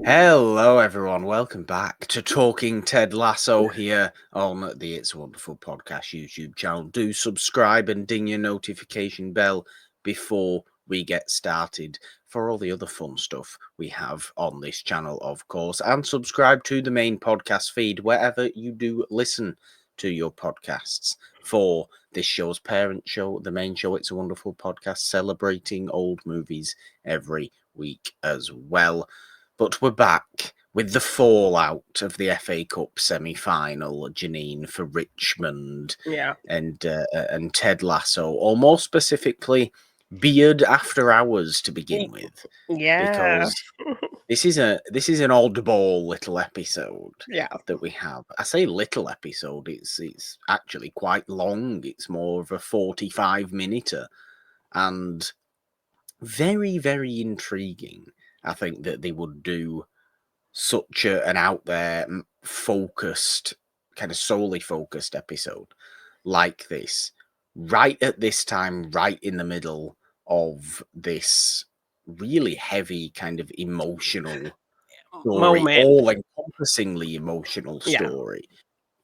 Hello, everyone. Welcome back to Talking Ted Lasso here on the It's a Wonderful Podcast YouTube channel. Do subscribe and ding your notification bell before we get started for all the other fun stuff we have on this channel, of course. And subscribe to the main podcast feed wherever you do listen to your podcasts for this show's parent show, the main show. It's a Wonderful Podcast, celebrating old movies every week as well. But we're back with the fallout of the FA Cup semi-final, Janine, for Richmond Yeah. and Ted Lasso, or more specifically, Beard After Hours to begin with, Yeah. because this is an oddball little episode Yeah. that we have. I say little episode; it's actually quite long. It's more of a 45-minute, and very, very intriguing. I think that they would do such an out there, focused, kind of solely focused episode like this, right at this time, right in the middle of this really heavy, kind of emotional story, Moment. all-encompassingly emotional Yeah. story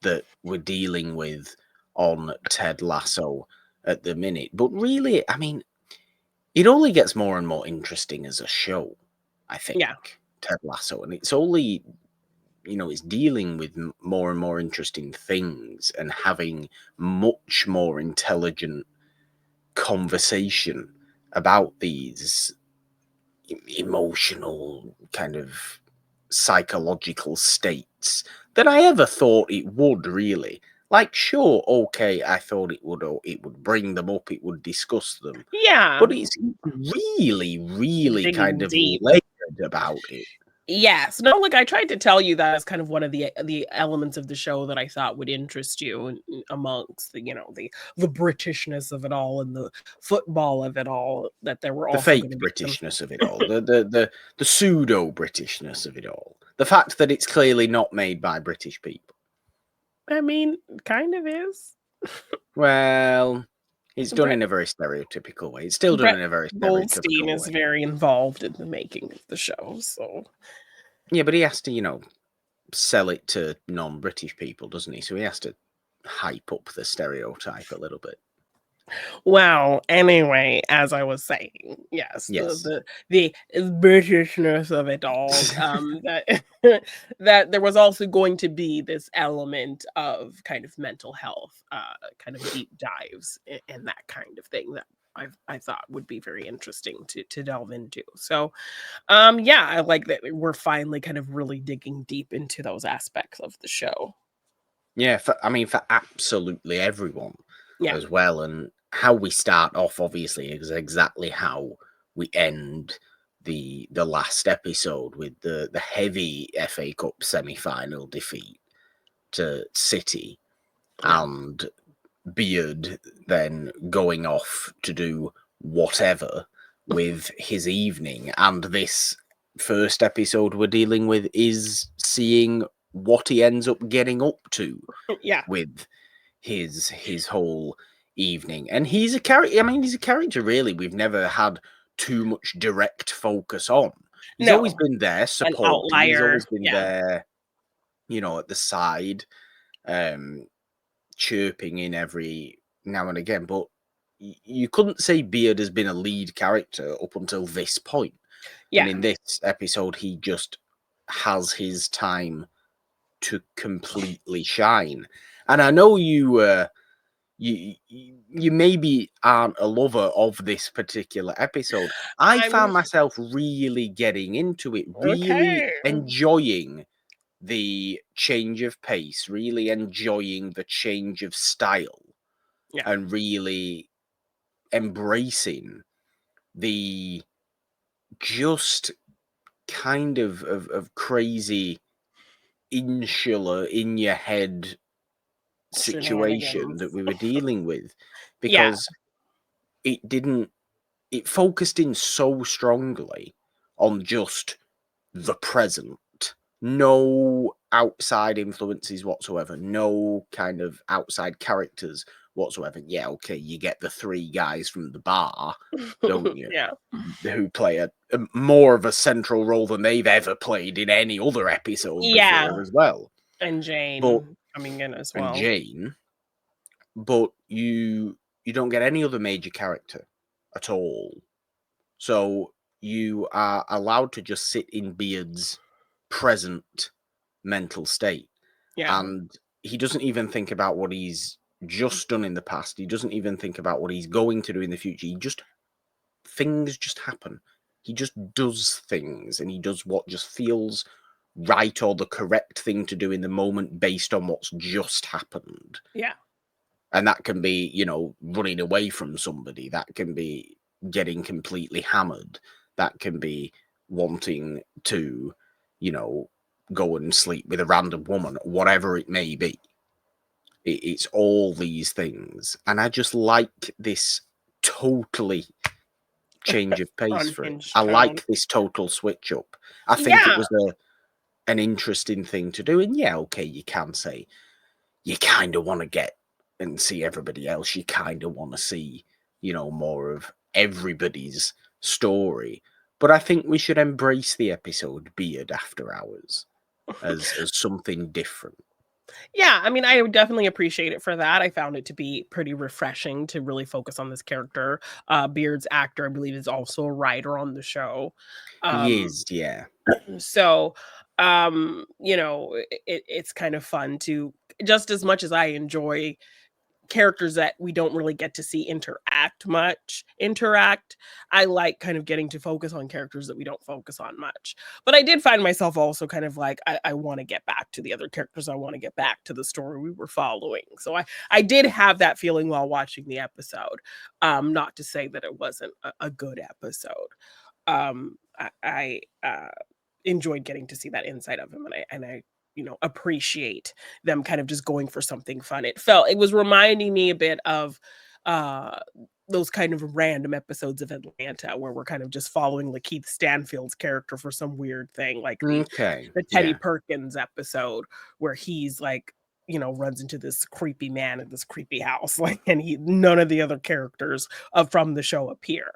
that we're dealing with on Ted Lasso at the minute. But really, I mean, it only gets more and more interesting as a show, I think. Yeah. Ted Lasso, and it's only, it's dealing with more and more interesting things and having much more intelligent conversation about these emotional kind of psychological states than I ever thought it would, really. Like, sure, okay, I thought it would bring them up, it would discuss them, Yeah. but it's really, really Digging kind of deep. layered about it. Yes. No, like I tried to tell you that as kind of one of the elements of the show that I thought would interest you amongst the the Britishness of it all and the football of it all, that there were The also fake going to be some. Britishness of it all, the pseudo Britishness of it all, the fact that it's clearly not made by British people. I mean, kind of is. Well, it's done Brett, in a very stereotypical way. It's still done Brett in a very Goldstein stereotypical is way. very involved in the making of the show, so Yeah, but he has to, sell it to non-British people, doesn't he? So he has to hype up the stereotype a little bit. well, anyway, as I was saying, yes, Yes. the Britishness of it all, that that there was also going to be this element of kind of mental health, kind of deep dives and that kind of thing that I thought would be very interesting to delve into. So, yeah, I like that we're finally kind of really digging deep into those aspects of the show. Yeah, for absolutely everyone Yeah, as well. And how we start off, obviously, is exactly how we end the last episode with the heavy FA Cup semi-final defeat to City, yeah, and Beard then going off to do whatever with his evening. And this first episode we're dealing with is seeing what he ends up getting up to yeah. with his whole evening. And he's a character. I mean, he's a character really we've never had too much direct focus on. He's always No, been there an supporting. He's outlier. always been Yeah, there, at the side, um, chirping in every now and again. But you couldn't say Beard has been a lead character up until this point. And yeah. in this episode, he just has his time to completely shine. And I know you maybe aren't a lover of this particular episode. I I'm found myself really getting into it, really okay. enjoying the change of pace, really enjoying the change of style, Yeah, and really embracing the just kind of crazy insular in your head situation shenanigans. that we were dealing with, Yeah, because it didn't it focused in so strongly on just the present. No outside influences whatsoever, no kind of outside characters whatsoever. Yeah, okay, you get the 3 guys from the bar, don't you? Yeah. Who play a more of a central role than they've ever played in any other episode Yeah. before as well. And But Jane coming in as and well. Jane, but you don't get any other major character at all. So you are allowed to just sit in Beard's present mental state. Yeah. And he doesn't even think about what he's just done in the past. He doesn't even think about what he's going to do in the future. Things just happen. He just does things, and he does what just feels right or the correct thing to do in the moment based on what's just happened. Yeah. And that can be, running away from somebody. That can be getting completely hammered. That can be wanting to, go and sleep with a random woman, whatever it may be. It's all these things. And I just like this totally change of pace for it. Unhinged I tone. like this total switch up. I think it Yeah. was an interesting thing to do. And yeah, okay, you can say you kind of want to get and see everybody else. You kind of want to see, more of everybody's story. But I think we should embrace the episode Beard After Hours as something different. Yeah, I mean, I would definitely appreciate it for that. I found it to be pretty refreshing to really focus on this character. Beard's actor, I believe, is also a writer on the show. He Um, is, yeah. so it's kind of fun to, just as much as I enjoy characters that we don't really get to see interact, I like kind of getting to focus on characters that we don't focus on much. But I did find myself also kind of like, I want to get back to the other characters. I want to get back to the story we were following. So I did have that feeling while watching the episode. Not to say that it wasn't a good episode. I enjoyed getting to see that inside of him, and I appreciate them kind of just going for something fun. It was reminding me a bit of uh those kind of random episodes of Atlanta where we're kind of just following Lakeith Stanfield's character for some weird thing, like Okay, the Teddy yeah. Perkins episode where he's like, runs into this creepy man in this creepy house, like, and none of the other characters from the show appear.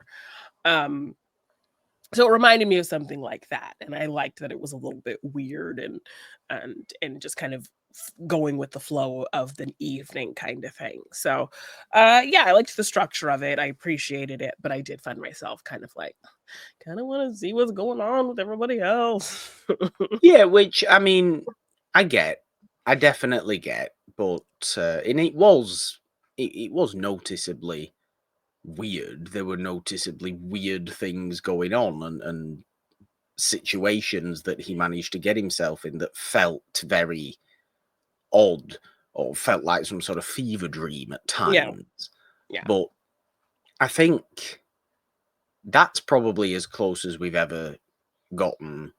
um so it reminded me of something like that, and I liked that it was a little bit weird and just kind of going with the flow of the evening kind of thing. So, yeah, I liked the structure of it. I appreciated it, but I did find myself kind of like, kind of want to see what's going on with everybody else. Yeah, which, I mean, I get. I definitely get. But, and it was noticeably weird. There were noticeably weird things going on, and situations that he managed to get himself in that felt very odd or felt like some sort of fever dream at Yeah, times. yeah, But I think that's probably as close as we've ever gotten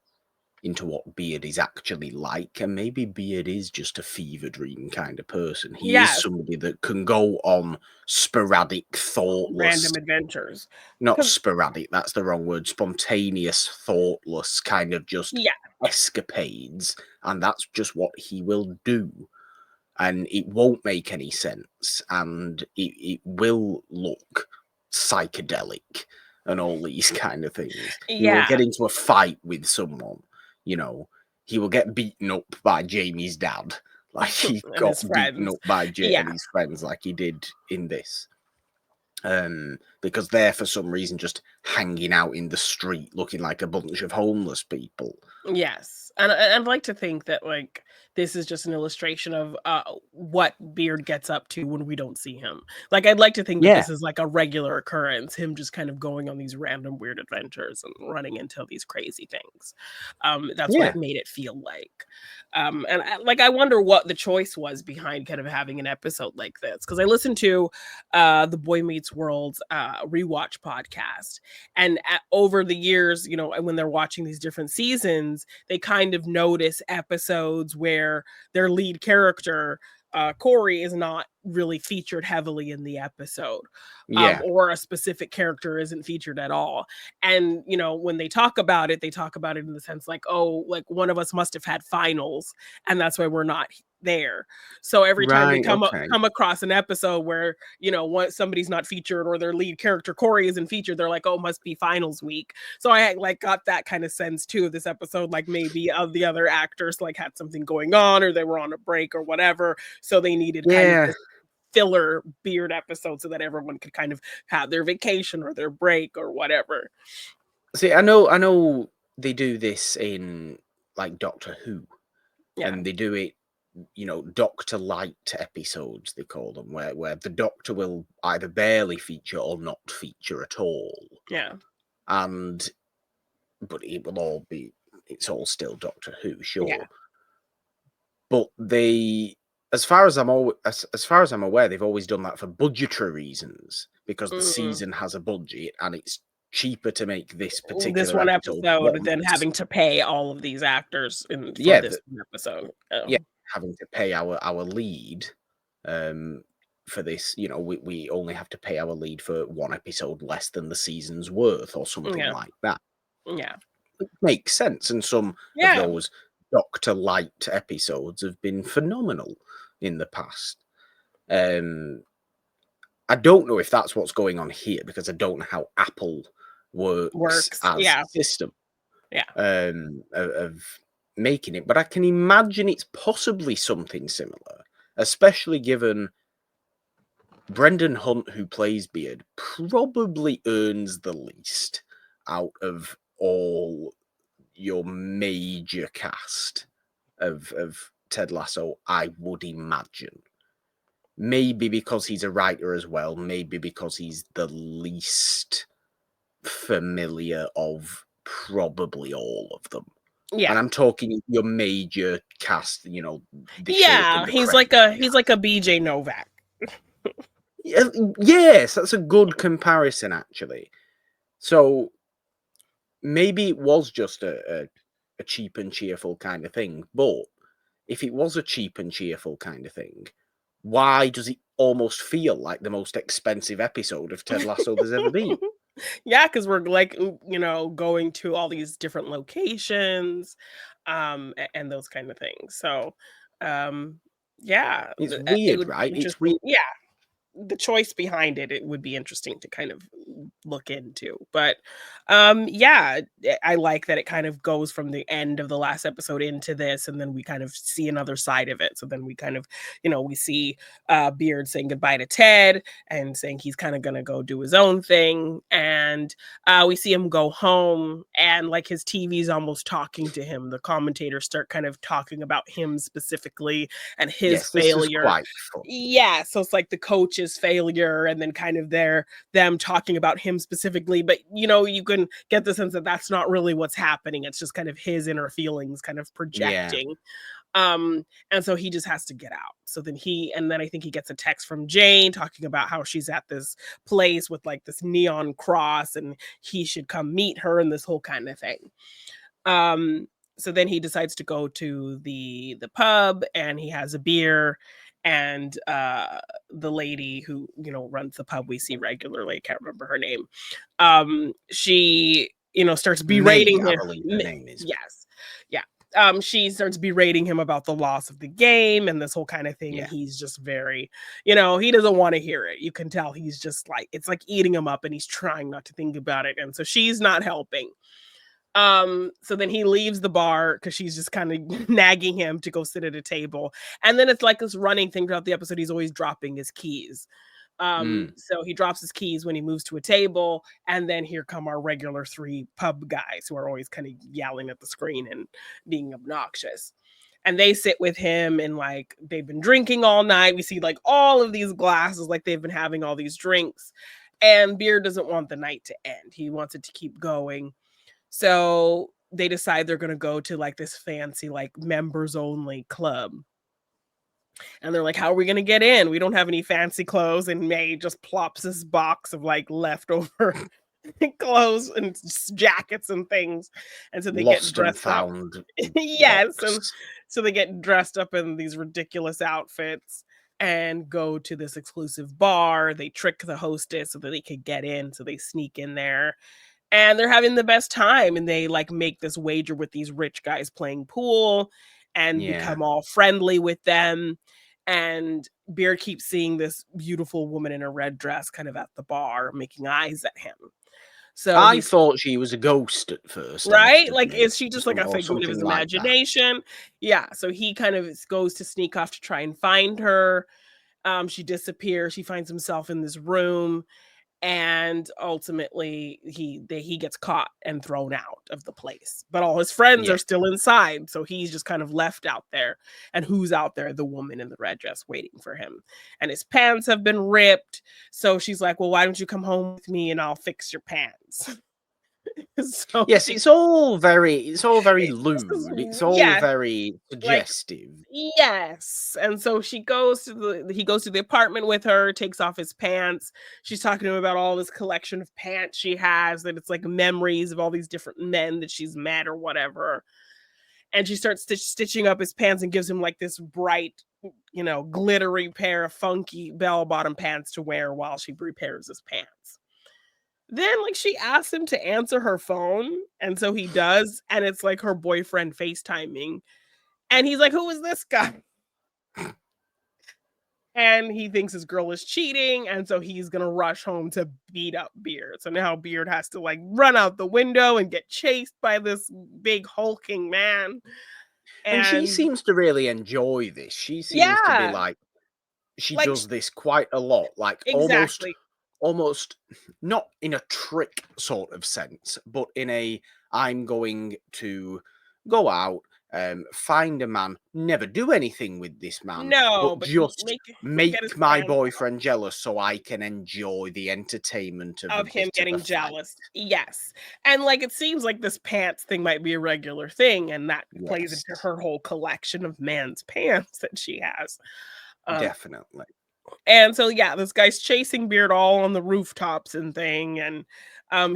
into what Beard is actually like. And maybe Beard is just a fever dream kind of person. He is yes, somebody that can go on sporadic, thoughtless, random adventures. not 'Cause sporadic, that's the wrong word, spontaneous, thoughtless kind of just yeah, escapades. And that's just what he will do. And it won't make any sense. And it will look psychedelic and all these kind of things. He will yeah, get into a fight with someone, you know, he will get beaten up by Jamie's dad. Like he and got his beaten friends. up by Jay and Yeah, his friends, like he did in this. Because they're for some reason just hanging out in the street looking like a bunch of homeless people. yes, and I'd like to think that, like, this is just an illustration of, what Beard gets up to when we don't see him. Like, I'd like to think that Yeah, this is, like, a regular occurrence, him just kind of going on these random weird adventures and running into these crazy things. That's what yeah, it made it feel like. And I wonder what the choice was behind kind of having an episode like this, because I listened to, the Boy Meets World's, rewatch podcast, and over the years, when they're watching these different seasons, they kind of notice episodes where their lead character, Corey, is not really featured heavily in the episode, yeah, or a specific character isn't featured at all. And when they talk about it in the sense like, oh, like one of us must have had finals, and that's why we're not there. So every time they Right, okay. come across an episode where, once somebody's not featured or their lead character Corey isn't featured, they're like, oh, must be finals week. So I like got that kind of sense too of this episode, like maybe of the other actors like had something going on or they were on a break or whatever. So they needed kind of Yeah. this filler Beard episode so that everyone could kind of have their vacation or their break or whatever. See, I know they do this in like Doctor Who, Yeah. and they do it, Doctor Light episodes, they call them, where the Doctor will either barely feature or not feature at all. Yeah. And but it's all still Doctor Who, sure. Yeah. But they, as far as I'm aware, they've always done that for budgetary reasons, because the season has a budget and it's cheaper to make this This particular one episode episode than once. having to pay all of these actors for Yeah, this one episode. yeah, having to pay our lead for this, we only have to pay our lead for one episode less than the season's worth or something Yeah. like that. Yeah. It makes sense, and some of Yeah. those Doctor Light episodes have been phenomenal in the past. I don't know if that's what's going on here, because I don't know how Apple works as Yeah. a system Yeah. of making it, but I can imagine it's possibly something similar, especially given Brendan Hunt, who plays Beard, probably earns the least out of all your major cast of Ted Lasso, I would imagine. Maybe because he's a writer as well, maybe because he's the least familiar of probably all of them. Yeah. And I'm talking your major cast, they show up Yeah. in the He's credits. like a BJ Novak. Yes, that's a good comparison, actually. So maybe it was just a cheap and cheerful kind of thing, but if it was a cheap and cheerful kind of thing, why does it almost feel like the most expensive episode of Ted Lasso there's ever been? Yeah, because we're like, going to all these different locations, and those kind of things. So, yeah, It's it weird, would be right? It's interesting. weird. Yeah, the choice behind it would be interesting to kind of look into. But yeah, I like that it kind of goes from the end of the last episode into this, and then we kind of see another side of it. So then we kind of, we see Beard saying goodbye to Ted and saying he's kind of gonna go do his own thing, and we see him go home, and like his TV's almost talking to him. The commentators start kind of talking about him specifically and his Yes, this is failure. quite fun. Yeah, so it's like the coach's failure, and then kind of them talking about him specifically, but you can get the sense that that's not really what's happening. It's just kind of his inner feelings kind of Yeah. projecting. And so he just has to get out. So then I think he gets a text from Jane talking about how she's at this place with like this neon cross and he should come meet her and this whole kind of thing. So then he decides to go to the pub and he has a beer, and the lady who runs the pub we see regularly, I can't remember her name, she starts May, berating I him. believe her name is. Yes. Yeah. She starts berating him about the loss of the game and this whole kind of thing, Yeah. and he's just very, he doesn't want to hear it. You can tell he's just like, it's like eating him up and he's trying not to think about it, and so she's not helping. So then he leaves the bar because she's just kind of nagging him to go sit at a table. And then it's like this running thing throughout the episode. He's always dropping his keys. So he drops his keys when he moves to a table, and then here come our regular three pub guys who are always kind of yelling at the screen and being obnoxious. And they sit with him and like they've been drinking all night. We see like all of these glasses, like they've been having all these drinks. And Beard doesn't want the night to end. He wants it to keep going. So they decide they're going to go to like this fancy, like members only club. And they're like, how are we going to get in? We don't have any fancy clothes. And May just plops this box of like leftover clothes and jackets and things. And so they get Lost and dressed up. found. Yes. And box. so they get dressed up in these ridiculous outfits and go to this exclusive bar. They trick the hostess so that they could get in. So they sneak in there. And they're having the best time, and they like make this wager with these rich guys playing pool, and Yeah. become all friendly with them. And Beard keeps seeing this beautiful woman in a red dress kind of at the bar making eyes at him. So I he's thought she was a ghost at first, I must right? Like, admit, is she just like a or figment of something his like that. imagination? Yeah. So he kind of goes to sneak off to try and find her. She disappears. She finds himself in this room, and ultimately he gets caught and thrown out of the place. But all his friends Yeah. are still inside, so he's just kind of left out there. And who's out there? The woman in the red dress waiting for him. And his pants have been ripped. So she's like, "Well, why don't you come home with me and I'll fix your pants?" So Yes, he it's all very this is lewd. It's all yeah, very like suggestive. yes. And so he goes to the apartment with her, takes off his pants. She's talking to him about all this collection of pants she has, that it's like memories of all these different men that she's met or whatever. And she starts stitching up his pants and gives him like this bright, glittery pair of funky bell-bottom pants to wear while she repairs his pants. Then, like, she asks him to answer her phone, and so he does, and it's like her boyfriend FaceTiming. And he's like, "Who is this guy?" And he thinks his girl is cheating, and so he's gonna rush home to beat up Beard. So now Beard has to like run out the window and get chased by this big hulking man. And she And seems to really enjoy this. She seems to be yeah, like she like does this quite a lot, like exactly. almost not in a trick sort of sense, but in a I'm going to go out, find a man, never do anything with this man, No, but but just get his make my hands boyfriend jealous so I can enjoy the entertainment of a of him bit of a getting fight. jealous. Yes. And like it seems like this pants thing might be a regular thing, and that plays Yes, into her whole collection of man's pants that she has. Um, definitely. and so yeah, this guy's chasing Beard all on the rooftops and thing. And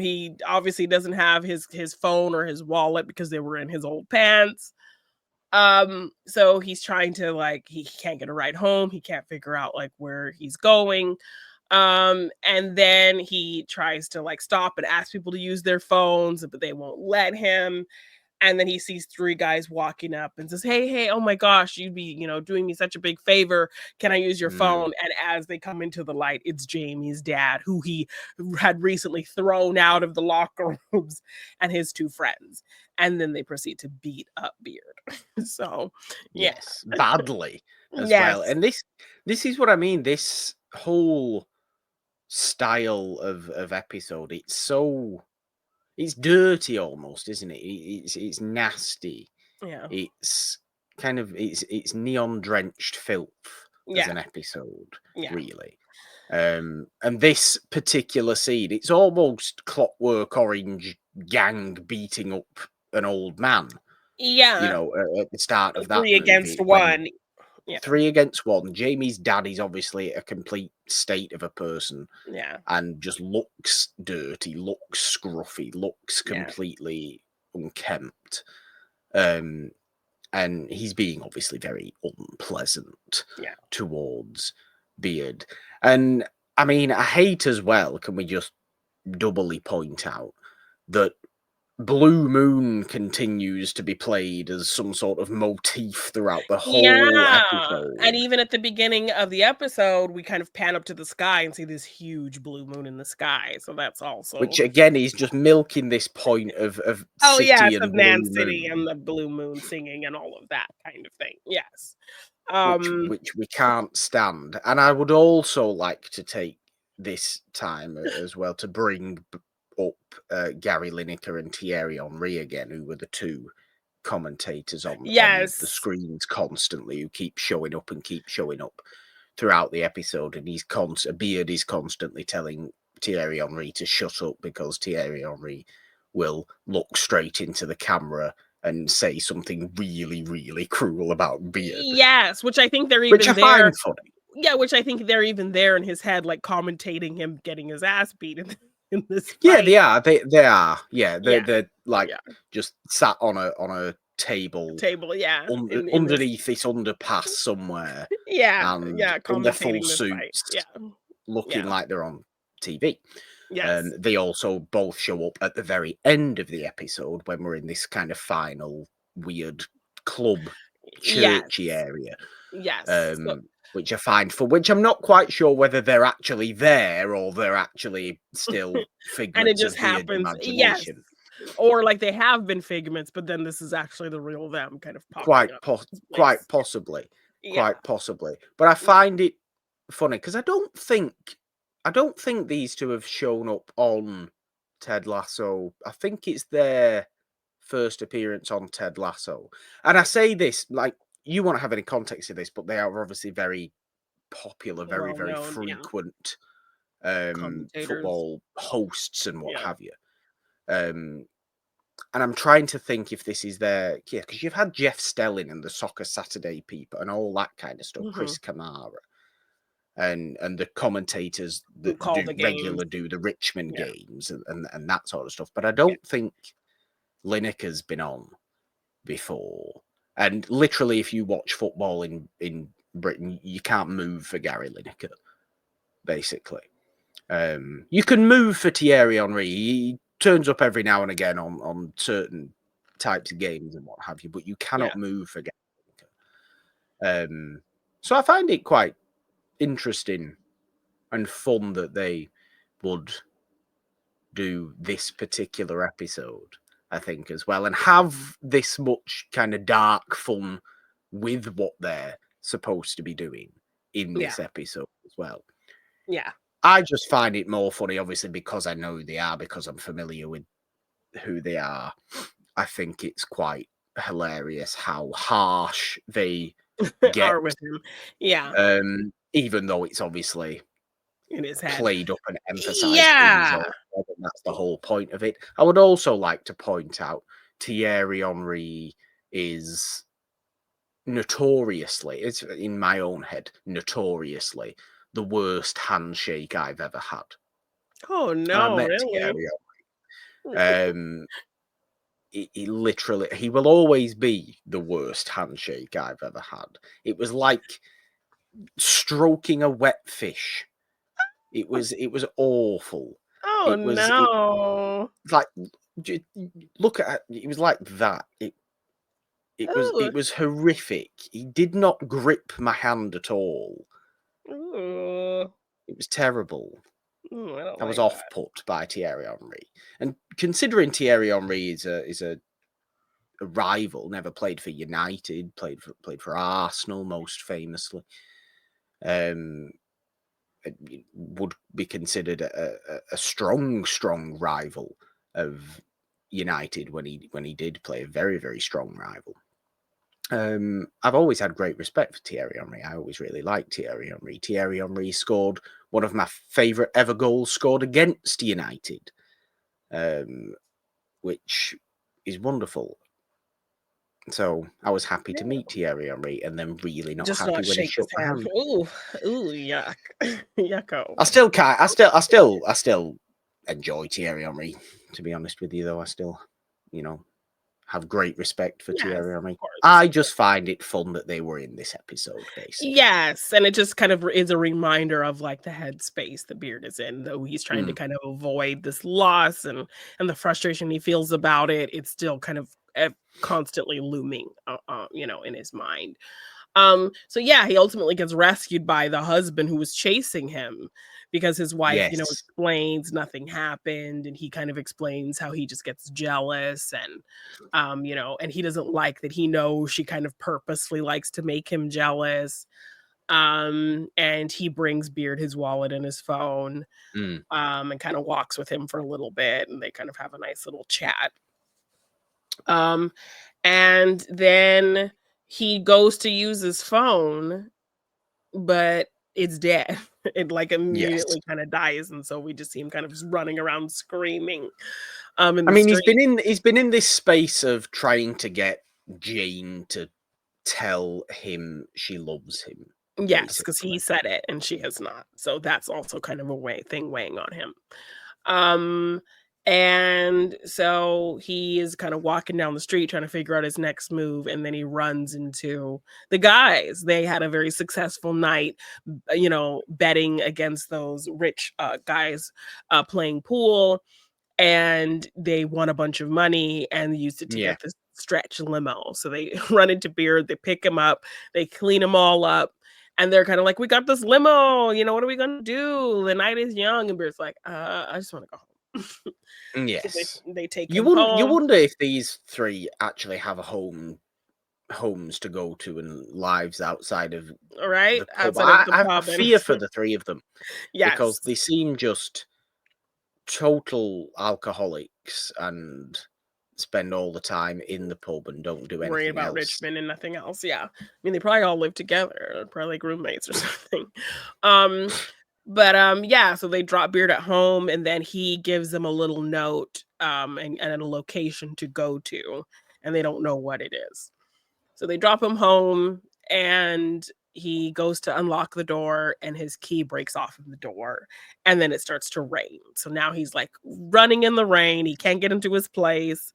he obviously doesn't have his phone or his wallet because they were in his old pants. So he's trying to like he can't get a ride home, he can't figure out like where he's going. And then he tries to like stop and ask people to use their phones, but they won't let him. And then he sees three guys walking up and says, "Hey, hey, oh my gosh, you'd be, doing me such a big favor. Can I use your Mm, phone?" And as they come into the light, it's Jamie's dad, who he had recently thrown out of the locker rooms, and his two friends. And then they proceed to beat up Beard. So, yeah. yes, badly as well. Yes. And this is what I mean. This whole style of episode, it's dirty almost, isn't it? It's nasty. Yeah. It's kind of it's neon drenched filth as Yeah. an episode, Yeah. really. And this particular scene, it's almost Clockwork Orange gang beating up an old man. Yeah. At the start of that Three against movie when one. Yeah. 3 against 1, Jamie's dad is obviously a complete state of a person Yeah. and just looks dirty, looks scruffy, looks Yeah. completely unkempt. Um, and he's being obviously very unpleasant Yeah. towards Beard. And I mean, I hate as well, can we just doubly point out that Blue Moon continues to be played as some sort of motif throughout the whole Yeah, and episode. even at the beginning of the episode, we kind of pan up to the sky and see this huge blue moon in the sky, so that's Which also again is just milking this point of oh, city yes, of and Man blue City moon, and the blue moon singing and all of that kind of thing, yes. which Um, which we can't stand. And I would also like to take this time as well to bring up Gary Lineker and Thierry Henry again, who were the two commentators on the yes, screens constantly, who keep showing up and keep showing up throughout the episode. And Beard is constantly telling Thierry Henry to shut up because Thierry Henry will look straight into the camera and say something really, really cruel about Beard, yes, which I think they're which I even there find funny. yeah, which I think they're even there in his head, like, commentating him getting his ass beat in in this Yeah, fight. they are. They are. Yeah, Yeah, they're like yeah, just sat on a table table, yeah, in this underneath this underpass somewhere, yeah, and yeah, in their full commentating this fight, yeah, suits, looking yeah, like they're on TV. yes. They also both show up at the very end of the episode when we're in this kind of final weird club churchy Yes. area, Yes. So which I find for which I'm not quite sure whether they're actually there or they're actually still and it figments just of Beard's happens, yes. imagination. Or like they have been figments, but then this is actually the real them kind of popping up in this Quite place. possibly, Yeah. quite possibly. But I Yeah. find it funny because I don't think these two have shown up on Ted Lasso. I think it's their first appearance on Ted Lasso. And I say this like you won't have any context to this, but they are obviously very popular, very, Well very known, yeah. frequent Commentators. football hosts and what Yeah. have you. Um, and I'm trying to think if this is their because you've had Jeff Stelling and the Soccer Saturday people and all that kind of stuff, Mhm. Chris Kamara and the commentators Who that call the games. do the Richmond Yeah. games and that sort of stuff. But I Yeah. don't think Lineker's been on before. And literally, if you watch football in Britain, you can't move for Gary Lineker, basically. You can move for Thierry Henry. He turns up every now and again on certain types of games and what have you, but you Yeah. cannot move for Gary Lineker. So I find it quite interesting and fun that they would do this particular episode, I think, as well, and have this much kind of dark fun with what they're supposed to be doing in Yeah. this episode as well. Yeah. I just find it more funny, obviously, because I know who they are, because I'm familiar with who they are. I think it's quite hilarious how harsh they get, Are with him. Yeah. even though it's obviously In his head. played up and emphasized in his own Yeah. head, and that's the whole point of it. I would also like to point out Thierry Henry is notoriously, it's in my own head, notoriously the worst handshake I've ever had. Oh, And I no, met really? Thierry Henry. He literally, he will always be the worst handshake I've ever had. It was like stroking a wet fish. It was awful. Oh, It was no. like look at it was like that. Ooh. It was horrific. He did not grip my hand at all. Ooh. It was terrible. Ooh, I don't I was like off that. put by Thierry Henry. And considering Thierry Henry is a rival, never played for United, played for Arsenal most famously. Would be considered a strong rival of United when he did play, a very, very strong rival. I've always had great respect for Thierry Henry. I always really liked Thierry Henry. Thierry Henry scored one of my favourite ever goals scored against United, which is wonderful. So I was happy to meet Thierry Henry, and then really not Just happy not when he shake his shook my hand. hand. Ooh. Ooh, yuck. Yucko. I still can't. I still enjoy Thierry Henry. To be honest with you, though, I still, you know, have great respect for Yes, Thierry of Henry. course. I just find it fun that they were in this episode, basically. Yes, and it just kind of is a reminder of, like, the headspace that Beard is in, though he's trying to Mm, kind of avoid this loss and the frustration he feels about it, it's still kind of, constantly looming, in his mind. So yeah, he ultimately gets rescued by the husband who was chasing him because his wife, yes. explains nothing happened and he kind of explains how he just gets jealous and and he doesn't like that he knows she kind of purposely likes to make him jealous. And he brings Beard his wallet and his phone, Mm, and kind of walks with him for a little bit and they kind of have a nice little chat. Um, and then he goes to use his phone but it's dead. It, like, yes. immediately kinda dies, and so we just see him kind of just running around screaming, in I the mean, street. he's been in this space of trying to get Jane to tell him she loves him, Yes, because basically. he said it, and she has not, so that's also kind of a thing weighing on him. Um, and so he is kinda walking down the street trying to figure out his next move, and then he runs into the guys. They had a very successful night, betting against those rich, guys, playing pool, and they won a bunch of money and used it to Yeah. get this stretch limo. So they run into Beard, they pick him up, they clean him all up, and they're kind of like, "We got this limo, what are we gonna do? The night is young." And Beard's like, I just want to go home." So Yes. they take You him wouldn't. You home, wonder if these three actually have a homes to go to and lives outside of right? the pub. Outside of the I pub. And fear for the three of them because yes, they seem just total alcoholics and spend all the time in the pub and don't do worrying anything about else. Richmond and nothing else. Yeah. I mean, they probably all live together. They're probably like roommates or something. Um, but yeah, so they drop Beard at home, and then he gives them a little note, and a location to go to, and they don't know what it is. So they drop him home, and he goes to unlock the door, and his key breaks off of the door, and then it starts to rain. So now he's like running in the rain. He can't get into his place.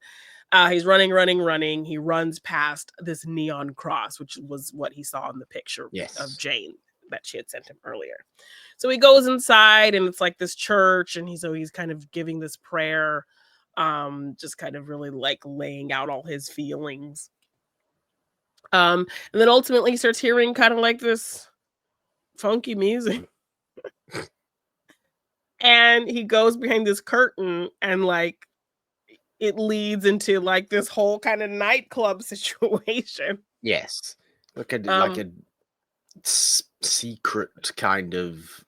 He's running, running, running. He runs past this neon cross, which was what he saw in the picture of Yes. Jane that she had sent him earlier. So he goes inside, and it's like this church, and he's kind of giving this prayer, just kind of really like laying out all his feelings. And then ultimately he starts hearing kind of like this funky music. And he goes behind this curtain, and like it leads into like this whole kind of nightclub situation. Yes. Like Um a secret kind of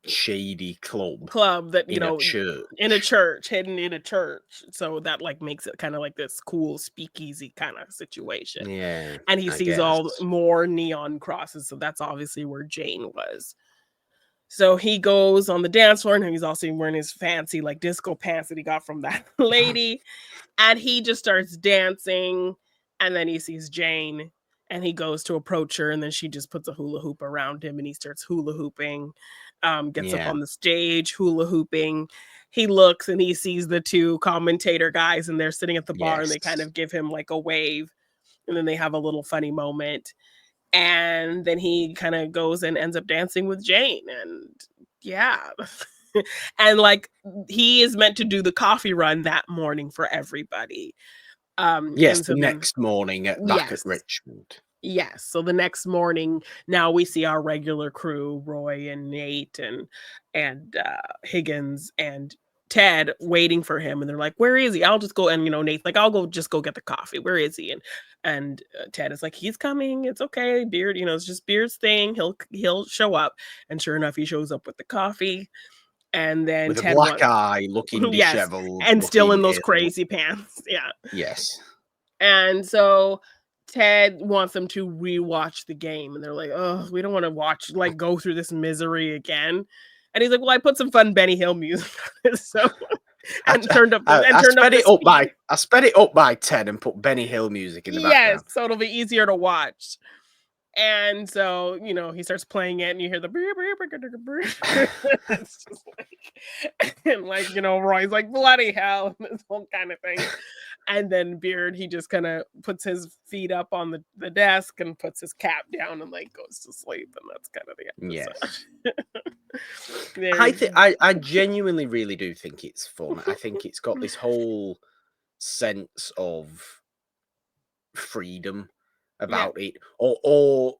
shady club Club that, in a in a church. church, hidden in a church. So that like makes it kind of like this cool speakeasy kind of situation. Yeah, And he I sees guess. all more neon crosses. So that's obviously where Jane was. So he goes on the dance floor, and he's also wearing his fancy like disco pants that he got from that lady. And he just starts dancing, and then he sees Jane, and he goes to approach her, and then she just puts a hula hoop around him, and he starts hula hooping, gets up Yeah. on the stage, hula hooping. He looks, and he sees the two commentator guys, and they're sitting at the bar, and Yes. they kind of give him like a wave, and then they have a little funny moment. And then he kind of goes and ends up dancing with Jane. And yeah. And like he is meant to do the coffee run that morning for everybody. Yes, And the so then next morning back at yes. Richmond. Yes. So the next morning, now we see our regular crew, Roy and Nate and Higgins and Ted waiting for him, and they're like, "Where is he? I'll just go." And Nate's like, "I'll go just go get the coffee. Where is he?" And Ted is like, "He's coming. It's okay. Beard, it's just Beard's thing. He'll show up." And sure enough, he shows up with the coffee. And then With a Ted black wants eye, looking yes, disheveled, and still looking in those ill. crazy pants. Yeah. Yes. And so Ted wants them to rewatch the game, and they're like, "Oh, we don't want to go through this misery again." And he's like, "Well, I put some fun Benny Hill music on it, so I, and turned up I, and I turned up sped the it up speed." by 10 and put Benny Hill music in the Yes, background. so it'll be easier to watch. And so, he starts playing it, and you hear the brr, brr, brr, brr, brr, brr. It's just like, and like, Roy's like, bloody hell, and this whole kind of thing. And then Beard, he just kind of puts his feet up on the desk and puts his cap down and like goes to sleep. And that's kind of Yes. the episode. There's I genuinely really do think it's fun. I think it's got this whole sense of freedom yeah, about it, or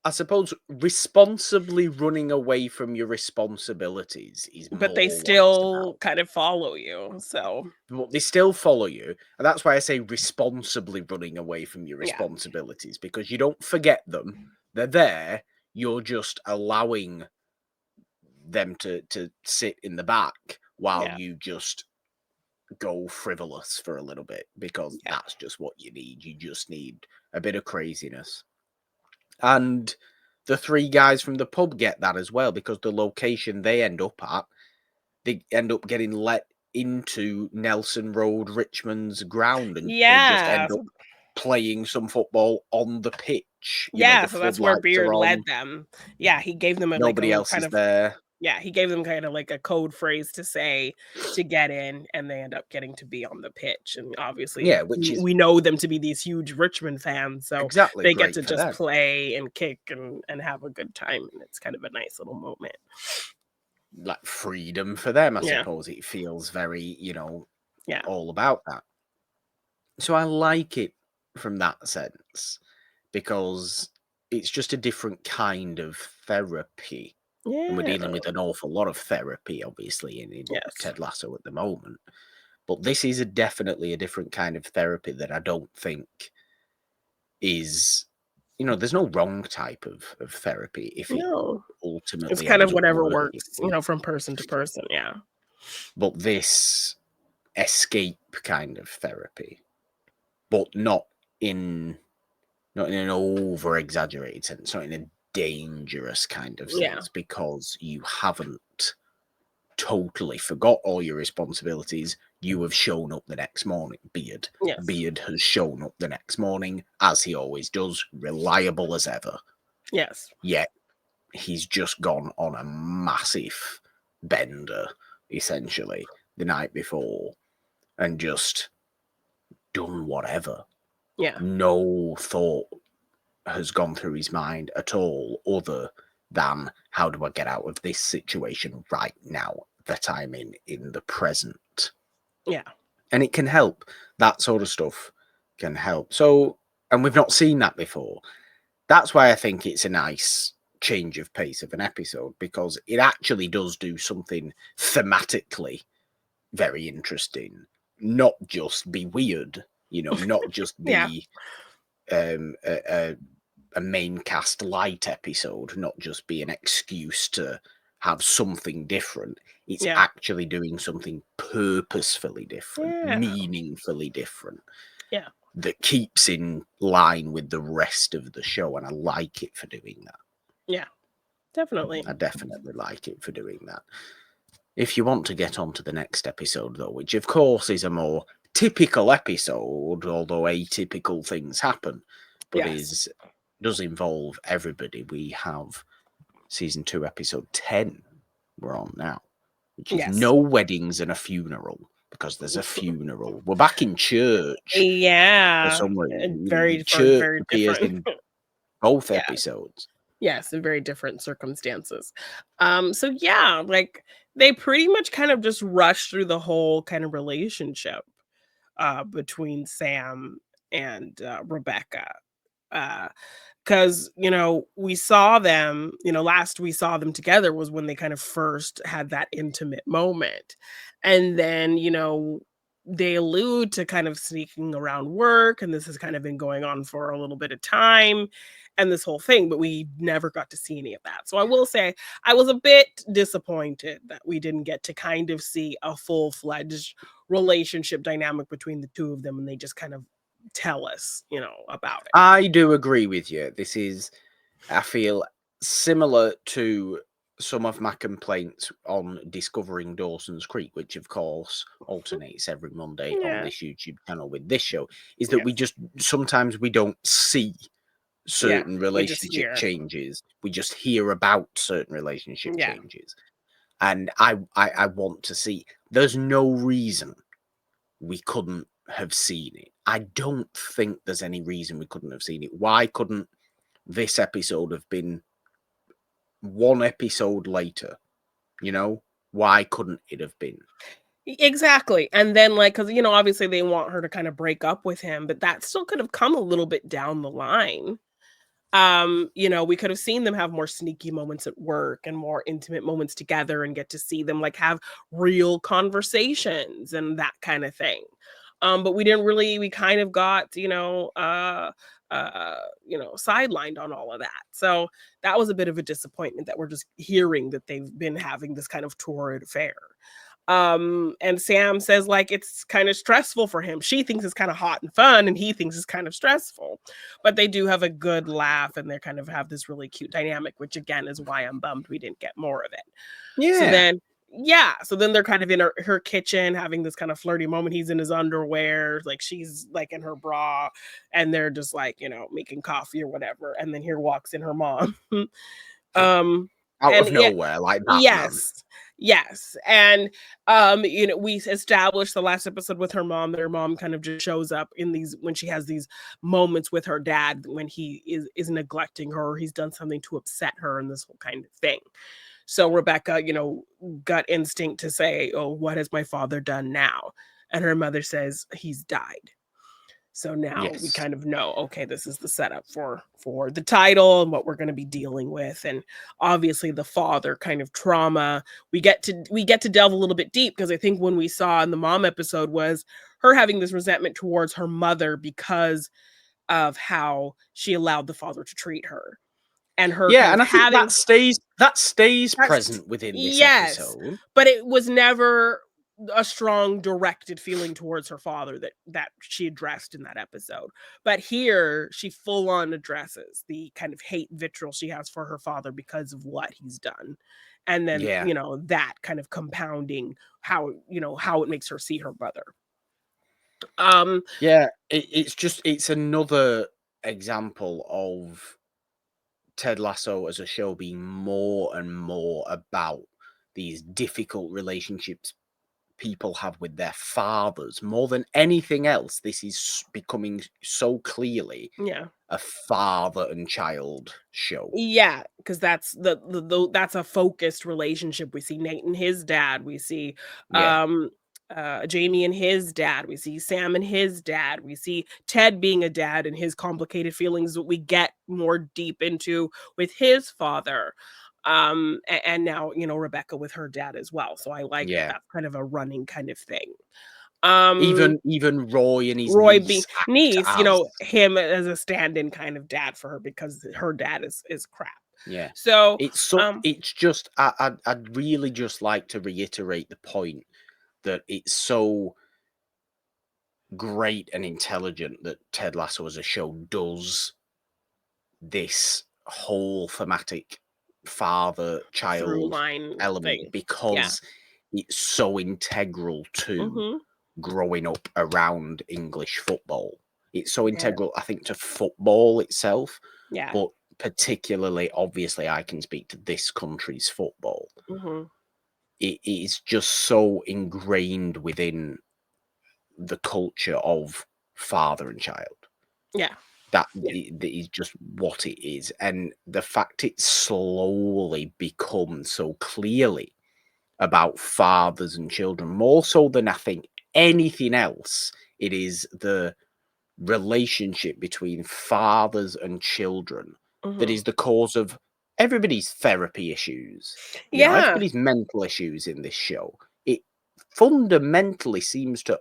I suppose responsibly running away from your responsibilities is but they more what it's about. still kind of follow you. So But they still follow you, and that's why I say responsibly running away from your yeah, responsibilities, because you don't forget them. They're there. You're just allowing them to sit in the back while yeah, you just go frivolous for a little bit, because yeah, that's just what you need. You just need a bit of craziness. And the three guys from the pub get that as well, because the location they end up at, they end up getting let into Nelson Road, Richmond's ground, and they just yeah. end up playing some football on the pitch. Yeah, The so that's where floodlights are Beard led on, them. Yeah, he gave them nobody else kind is of there. yeah, he gave them kind of like a code phrase to say to get in, and they end up getting to be on the pitch. And obviously, Yeah, which is we know them to be these huge Richmond fans, so exactly they get great to for just them. play and kick and have a good time, and it's kind of a nice little moment. Like freedom for them, I Yeah, suppose. It feels very, yeah, all about that. So I like it from that sense because it's just a different kind of therapy. And we're Yeah. dealing with an awful lot of therapy, obviously, in Yes. Ted Lasso at the moment. But this is definitely a different kind of therapy that I don't think is, there's no wrong type of therapy if it No. It's ultimately kind of ends up whatever working works, for you. from person to person. Yeah. But this escape kind of therapy, but in not in an over exaggerated sense, not in a dangerous kind of Yeah. sense, because you haven't totally forgot all your responsibilities. You have shown up the next morning. Beard. Yes. Beard has shown up the next morning, as he always does, reliable as ever. Yes. Yet he's just gone on a massive bender, essentially, the night before, and just done whatever. Yeah. No thought has gone through his mind at all, other than how do I get out of this situation right now that I'm in the present. Yeah. And it can help. That sort of stuff can help. So, and we've not seen that before. That's why I think it's a nice change of pace of an episode, because it actually does do something thematically very interesting. Not just be weird, not just Yeah. be a main cast light episode, not just be an excuse to have something different. It's Yeah. actually doing something purposefully different, Yeah. meaningfully different, Yeah. that keeps in line with the rest of the show. And I like it for doing that. Yeah. Definitely. I definitely like it for doing that. If you want to get on to the next episode, though, which of course is a more typical episode, although atypical things happen, but Yes. does involve everybody. We have season 2, episode 10 we're on now, which is Yes. No Weddings and a Funeral, because there's a funeral. We're back in church for Yeah. some And reason. for Church very appears different. in both Yeah. episodes. Yes, in very different circumstances. So yeah, like they pretty much kind of just rush through the whole kind of relationship between Sam and Rebecca. Uh because we saw them, last we saw them together was when they kind of first had that intimate moment. And then they allude to kind of sneaking around work, and this has kind of been going on for a little bit of time, and this whole thing, but we never got to see any of that. So I will say I was a bit disappointed that we didn't get to kind of see a full-fledged relationship dynamic between the two of them, and they just kind of tell us about it. I do agree with you. This is, I feel, similar to some of my complaints on Discovering Dawson's Creek, which of course alternates every Monday on Yeah. this YouTube channel with this show, is that we Yes. just sometimes we don't see Yeah. certain We just relationship hear. changes. We just hear about certain relationship Yeah. changes. And I want to see. There's no reason we couldn't have seen it. I don't think there's any reason we couldn't have seen it. Why couldn't this episode have been one episode later? Why couldn't it have been? Exactly. And then like cuz obviously they want her to kind of break up with him, but that still could have come a little bit down the line. We could have seen them have more sneaky moments at work and more intimate moments together and get to see them like have real conversations and that kind of thing. But we didn't really we kind of got, sidelined on all of that. So that was a bit of a disappointment that we're just hearing that they've been having this kind of torrid affair. And Sam says like it's kind of stressful for him. She thinks it's kind of hot and fun and he thinks it's kind of stressful, but they do have a good laugh and they kind of have this really cute dynamic, which again is why I'm bummed we didn't get more of it. So Yeah. then yeah, so then they're kind of in her kitchen having this kind of flirty moment. He's in his underwear, like she's like in her bra, and they're just like making coffee or whatever, and then here walks in her mom. um Out and of yeah, nowhere, like Batman. yes. Yes. And we established the last episode with her mom that her mom kind of just shows up in these when she has these moments with her dad when he is neglecting her or he's done something to upset her and this whole kind of thing. So Rebecca, gut instinct to say, "Oh, what has my father done now?" And her mother says, "He's died." So now we Yes. kind of know, okay, this is the setup for the title and what we're going to be dealing with. And obviously the father kind of trauma. We get to delve a little bit deep, because I think when we saw in the mom episode was her having this resentment towards her mother because of how she allowed the father to treat her, and her kind Yeah, of and I think having that stays that's present within this yes, episode. but it was never a strong directed feeling towards her father that she addressed in that episode. But here, she full on addresses the kind of hate vitriol she has for her father because of what he's done. And then, Yeah. that kind of compounding how it makes her see her brother. Um, Yeah, it's another example of Ted Lasso as a show being more and more about these difficult relationships people have with their fathers. More than anything else, this is becoming so clearly yeah. a father and child show. Yeah, because that's that's a focused relationship. We see Nate and his dad. We see Yeah, um Jamie and his dad. We see Sam and his dad. We see Ted being a dad and his complicated feelings that we get more deep into with his father. And now, Rebecca with her dad as well. So I like that yeah. that's kind of a running kind of thing. Um Even Roy and his Roy being niece act niece, as him as a stand-in kind of dad for her because her dad is crap. yeah. So, So it's just I'd really just like to reiterate the point that it's so great and intelligent that Ted Lasso as a show does this whole thematic father through child line element thing. Yeah. because it's so integral to Mhm. growing up around English football. It's so Yeah. integral, I think, to football itself, Yeah. but particularly, obviously, I can speak to this country's football. Mhm. It is just so ingrained within the culture of father and child. Yeah. That Yeah. that is just what it is, and the fact it slowly becomes so clearly about fathers and children, more so than I think anything else, it is the relationship between fathers and children that Mhm. is the cause of everybody's therapy issues, Yeah. everybody's mental issues in this show. It fundamentally seems to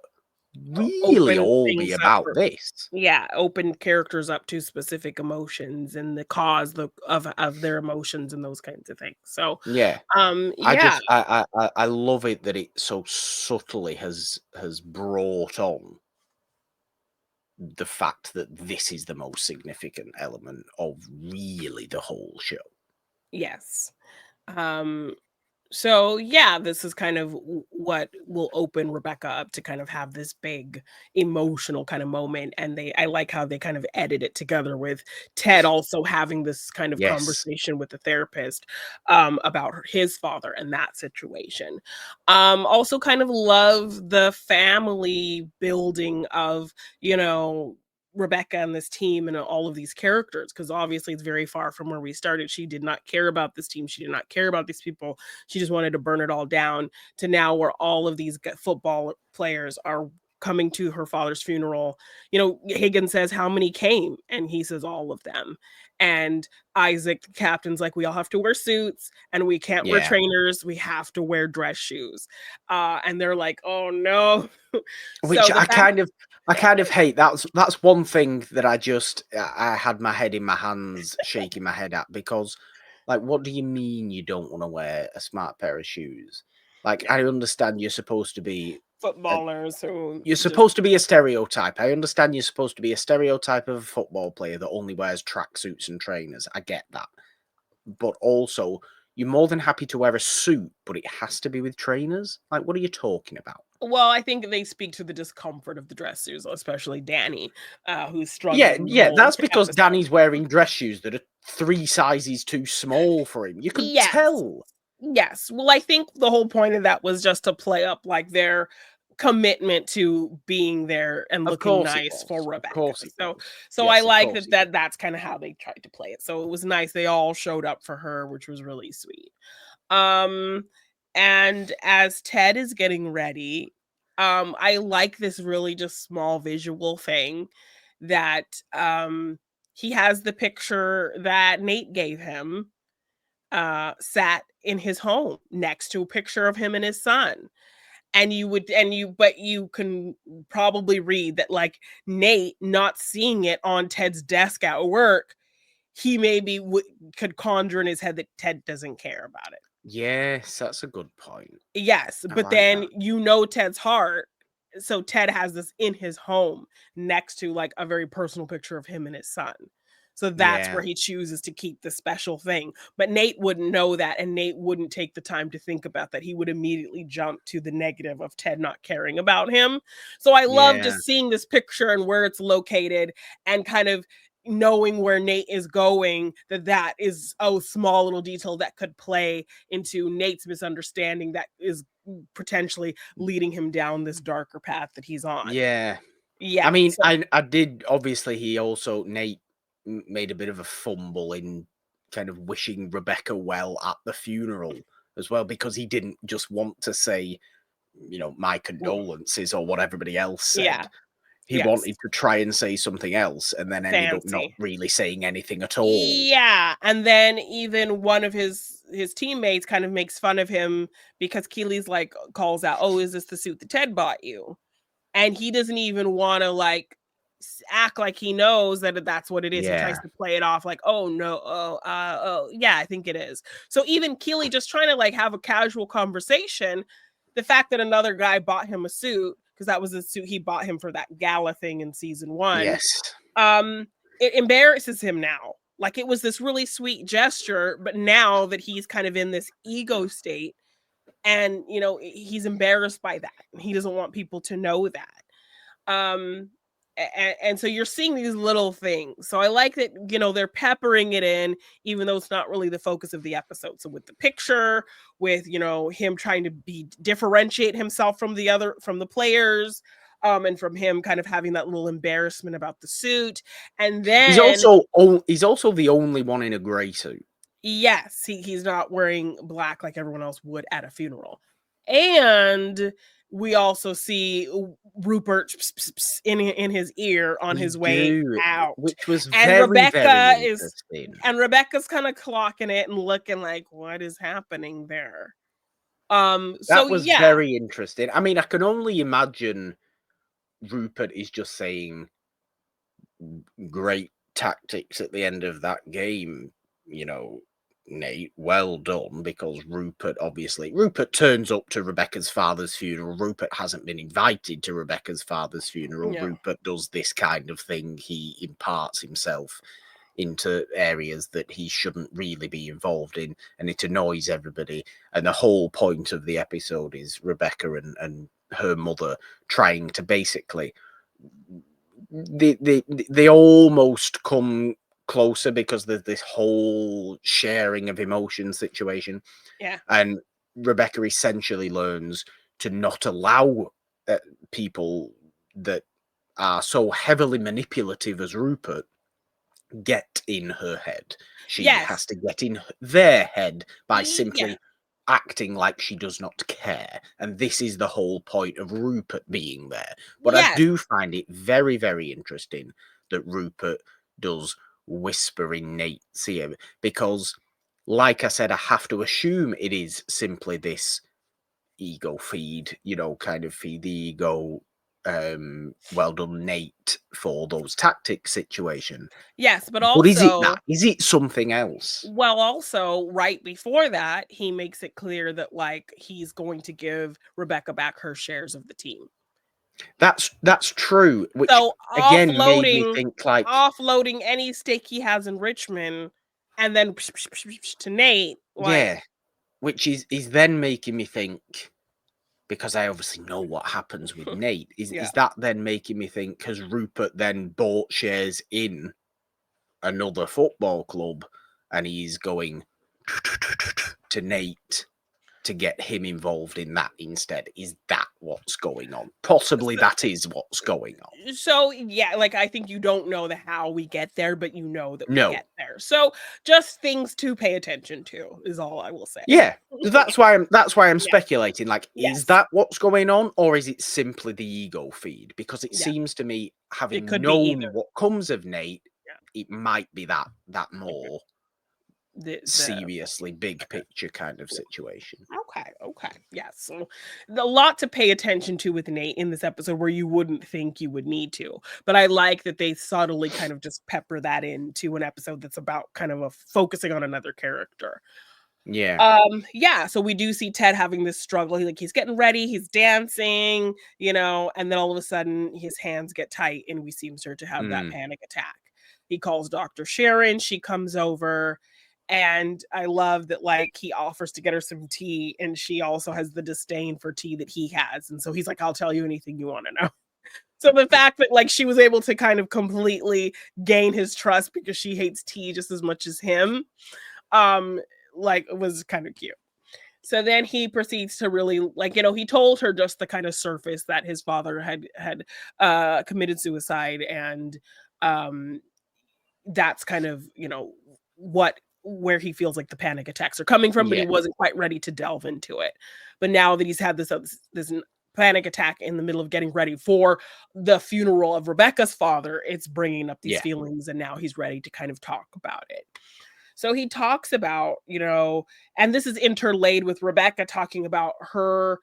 really Open all be things up about for this. yeah, open characters up to specific emotions and the cause of their emotions and those kinds of things. So, Yeah. I yeah. just I love it that it so subtly has brought on the fact that this is the most significant element of really the whole show. Yes. Um So yeah, this is kind of what will open Rebecca up to kind of have this big emotional kind of moment. And I like how they kind of edit it together with Ted also having this kind of Yes. conversation with the therapist about his father and that situation. Also kind of love the family building of, you know, Rebecca and this team and all of these characters, because obviously it's very far from where we started. She did not care about this team. She did not care about these people. She just wanted to burn it all down, to now where all of these football players are coming to her father's funeral. Higgins says, "How many came?" And he says, "All of them." And Isaac, the captain's like, "We all have to wear suits and we can't wear Yeah. trainers. We have to wear dress shoes." And they're like, "Oh no." Which So the fact, I kind of hate. That's one thing that I had my head in my hands, shaking my head at, because like, what do you mean you don't want to wear a smart pair of shoes? Like, yeah, I understand a, footballers who you're just supposed to be a stereotype. I understand you're supposed to be a stereotype of a football player that only wears tracksuits and trainers. I get that. But also, you're more than happy to wear a suit, but it has to be with trainers? Like, what are you talking about? well, I think they speak to the discomfort of the dress suits, especially Danny, who's Yeah, struggling the yeah, whole that's because episode. Danny's wearing dress shoes that are 3 sizes too small for him. You could Yes. tell. Yes. Well, I think the whole point of that was just to play up like their commitment to being there and Of looking course it nice for was. Of Rebecca. course it So was. so I Yes, of like course that, it was. that's kind of how they tried to play it. So it was nice. They all showed up for her, which was really sweet. Um and as Ted is getting ready, I like this really just small visual thing that he has the picture that Nate gave him sat in his home next to a picture of him and his son. And but you can probably read that, like, Nate not seeing it on Ted's desk at work, he maybe could conjure in his head that Ted doesn't care about it. Yes, that's a good point. Yes, I but like then that. Ted's heart. So Ted has this in his home next to like a very personal picture of him and his son. So that's Yeah, where he chooses to keep the special thing. But Nate wouldn't know that, and Nate wouldn't take the time to think about that. He would immediately jump to the negative of Ted not caring about him. So I love yeah, just seeing this picture and where it's located, and kind of knowing where Nate is going, that is a small little detail that could play into Nate's misunderstanding that is potentially leading him down this darker path that he's on. yeah. I Yeah. mean, So I did obviously he also Nate made a bit of a fumble in kind of wishing Rebecca well at the funeral as well, because he didn't just want to say, my condolences or what everybody else yeah. said. He Yes. wanted to try and say something else and then ended up not Fancy. really saying anything at all. Yeah, and then even one of his teammates kind of makes fun of him because Keely's like calls out, "Oh, is this the suit that Ted bought you?" And he doesn't even want to like act like he knows that that's what it is. He tries Yeah. to play it off like, "Oh no, oh yeah, I think it is." So even Keely just trying to like have a casual conversation, the fact that another guy bought him a suit, because that was the suit he bought him for that gala thing in season 1, Yes. um it embarrasses him now. Like, it was this really sweet gesture, but now that he's kind of in this ego state, and he's embarrassed by that, and he doesn't want people to know that. Um and, and so you're seeing these little things, so I like that they're peppering it in, even though it's not really the focus of the episode. So with the picture, with him trying to be differentiate himself from the players, and from him kind of having that little embarrassment about the suit, and He's then also he's also the only one in a grey suit. yes, he's not wearing black like everyone else would at a funeral. And we also see Rupert in his ear on We his way do, out. which was And very, very interesting. Rebecca's kind of clocking it and looking like, what is happening there? So That was yeah. very interesting. I mean, I can only imagine Rupert is just saying great tactics at the end of that game, you know, Nate, well done, because Rupert turns up to Rebecca's father's funeral. Rupert hasn't been invited to Rebecca's father's funeral. Yeah. Rupert does this kind of thing. He imparts himself into areas that he shouldn't really be involved in, and it annoys everybody. And the whole point of the episode is Rebecca and her mother trying to basically they almost come closer because there's this whole sharing of emotion situation, Yeah. and Rebecca essentially learns to not allow people that are so heavily manipulative as Rupert get in her head. She has Yes. to get in their head by Yeah. simply acting like she does not care. And this is the whole point of Rupert being there. But I Yes. do find it very, very interesting that Rupert does whisper in Nate's ear, because, like I said, I have to assume it is simply this ego feed, kind of feed the ego. Well done, Nate, for those tactics situation. Yes, but But is it also that? Is it something else? well, also, right before that, he makes it clear that, like, he's going to give Rebecca back her shares of the team. That's true, which So, again made me think like, offloading any stake he has in Richmond, and then to Nate, like, yeah, which is then making me think, because I obviously know what happens with Nate. yeah. Is that then making me think, has Rupert then bought shares in another football club and he's going to Nate? to get him involved in that instead. Is that what's going on? Possibly that is what's going on. So yeah, like I think you don't know the how we get there, but you know that we No. get there. So just things to pay attention to is all I will say. Yeah. That's why I'm Yeah. speculating. Like, is Yes. that what's going on, or is it simply the ego feed? Because it Yeah. seems to me, It having could be either. known what comes of Nate, Yeah. it might be that Mhm. more The seriously big okay. picture kind of Yeah. situation. Okay. Yeah. So a lot to pay attention to with Nate in this episode where you wouldn't think you would need to. But I like that they subtly kind of just pepper that into an episode that's about kind of a focusing on another character. Yeah. Yeah, so we do see Ted having this struggle. He's getting ready, he's dancing, and then all of a sudden his hands get tight and we see him start to have that Mm. panic attack. He calls Dr. Sharon, she comes over, and I love that like he offers to get her some tea and she also has the disdain for tea that he has. And so he's like, I'll tell you anything you want to know. So the fact that like she was able to kind of completely gain his trust because she hates tea just as much as him, um, like was kind of cute. So then he proceeds to really like, he told her just the kind of surface that his father had committed suicide, and um that's kind of, what where he feels like the panic attacks are coming from, but Yeah. he wasn't quite ready to delve into it. But now that he's had this panic attack in the middle of getting ready for the funeral of Rebecca's father, it's bringing up these Yeah. feelings, and now he's ready to kind of talk about it. So he talks about, and this is interlaid with Rebecca talking about her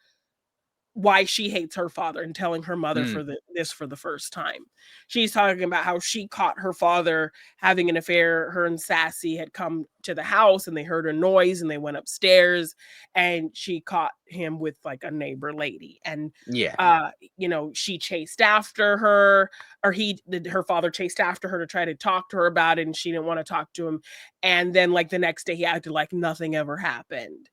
why she hates her father and telling her mother Mm. this for the first time. She's talking about how she caught her father having an affair. Her and Sassy had come to the house and they heard a noise and they went upstairs, and she caught him with like a neighbor lady. And Yeah. she chased after her, or her father chased after her to try to talk to her about it, and she didn't want to talk to him. And then like the next day he acted like nothing ever happened.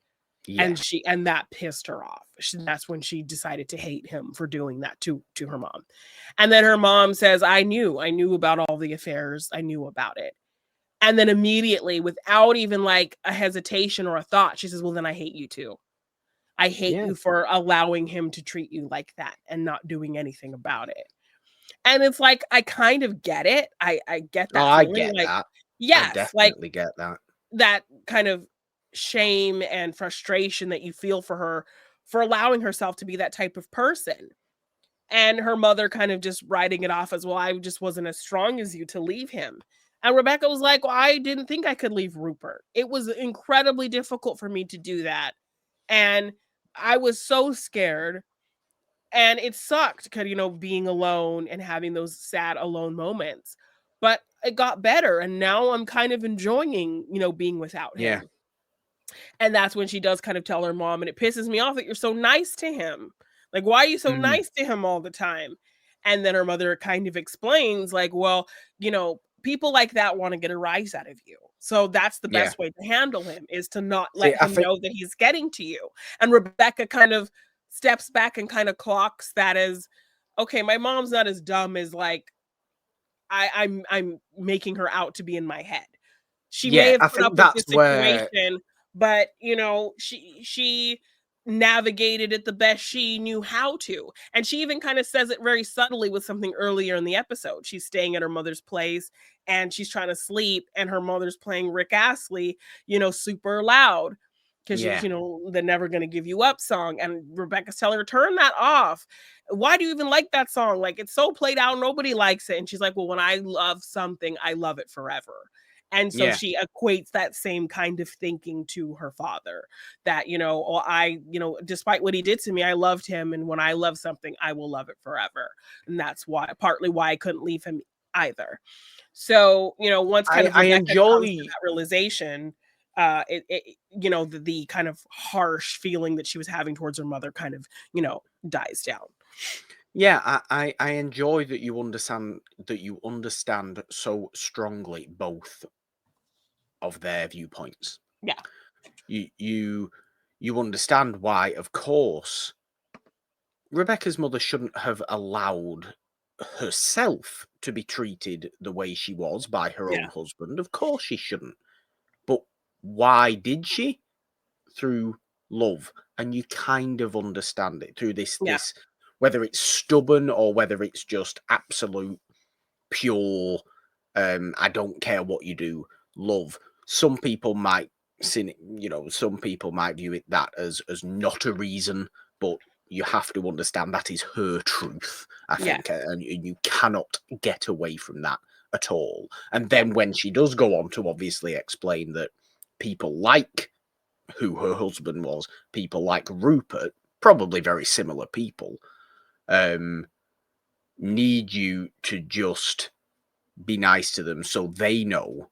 Yeah. And that pissed her off. That's when she decided to hate him for doing that to her mom. And then her mom says, I knew about all the affairs. I knew about it. And then immediately, without even like a hesitation or a thought, she says, well, then I hate you too. I hate Yeah. you for allowing him to treat you like that and not doing anything about it. And it's like, I kind of get it. I get Oh, that I feeling. get Like, that. I yes, like definitely get that. that kind of shame and frustration that you feel for her for allowing herself to be that type of person. And her mother kind of just writing it off as, well, I just wasn't as strong as you to leave him. And Rebecca was like, well, I didn't think I could leave Rupert. It was incredibly difficult for me to do that. And I was so scared. And it sucked because, being alone and having those sad alone moments. But it got better. And now I'm kind of enjoying, being without Yeah. him. And that's when she does kind of tell her mom, and it pisses me off that you're so nice to him. Like, why are you so Mm. nice to him all the time? And then her mother kind of explains, like, well, people like that want to get a rise out of you. So that's the Yeah. best way to handle him, is to not See, let I him think know that he's getting to you. And Rebecca kind of steps back and kind of clocks that as, okay, my mom's not as dumb as like I'm making her out to be in my head. She may yeah, have I put think up with that's this where situation, but, she navigated it the best she knew how to. And she even kind of says it very subtly with something earlier in the episode. She's staying at her mother's place and she's trying to sleep, and her mother's playing Rick Astley, super loud, because she's, yeah. the Never Gonna Give You Up song. And Rebecca's telling her, turn that off. Why do you even like that song? Like, it's so played out, nobody likes it. And she's like, well, when I love something, I love it forever. And so Yeah. she equates that same kind of thinking to her father, that, despite what he did to me, I loved him. And when I love something, I will love it forever. And that's partly why I couldn't leave him either. So, once kind of I Rebecca comes to enjoy that realization, the kind of harsh feeling that she was having towards her mother kind of, dies down. yeah, I enjoy that you understand so strongly both of their viewpoints. Yeah. You understand why, of course, Rebecca's mother shouldn't have allowed herself to be treated the way she was by her own Yeah. husband. Of course she shouldn't. But why did she? Through love, and you kind of understand it through this Yeah. this whether it's stubborn or whether it's just absolute pure I don't care what you do love. Some people might some people might view it that as not a reason, but you have to understand that is her truth, I Yeah. think, and you cannot get away from that at all. And Yeah. then when she does go on to obviously explain that people like who her husband was, people like Rupert, probably very similar people, um, need you to just be nice to them so they know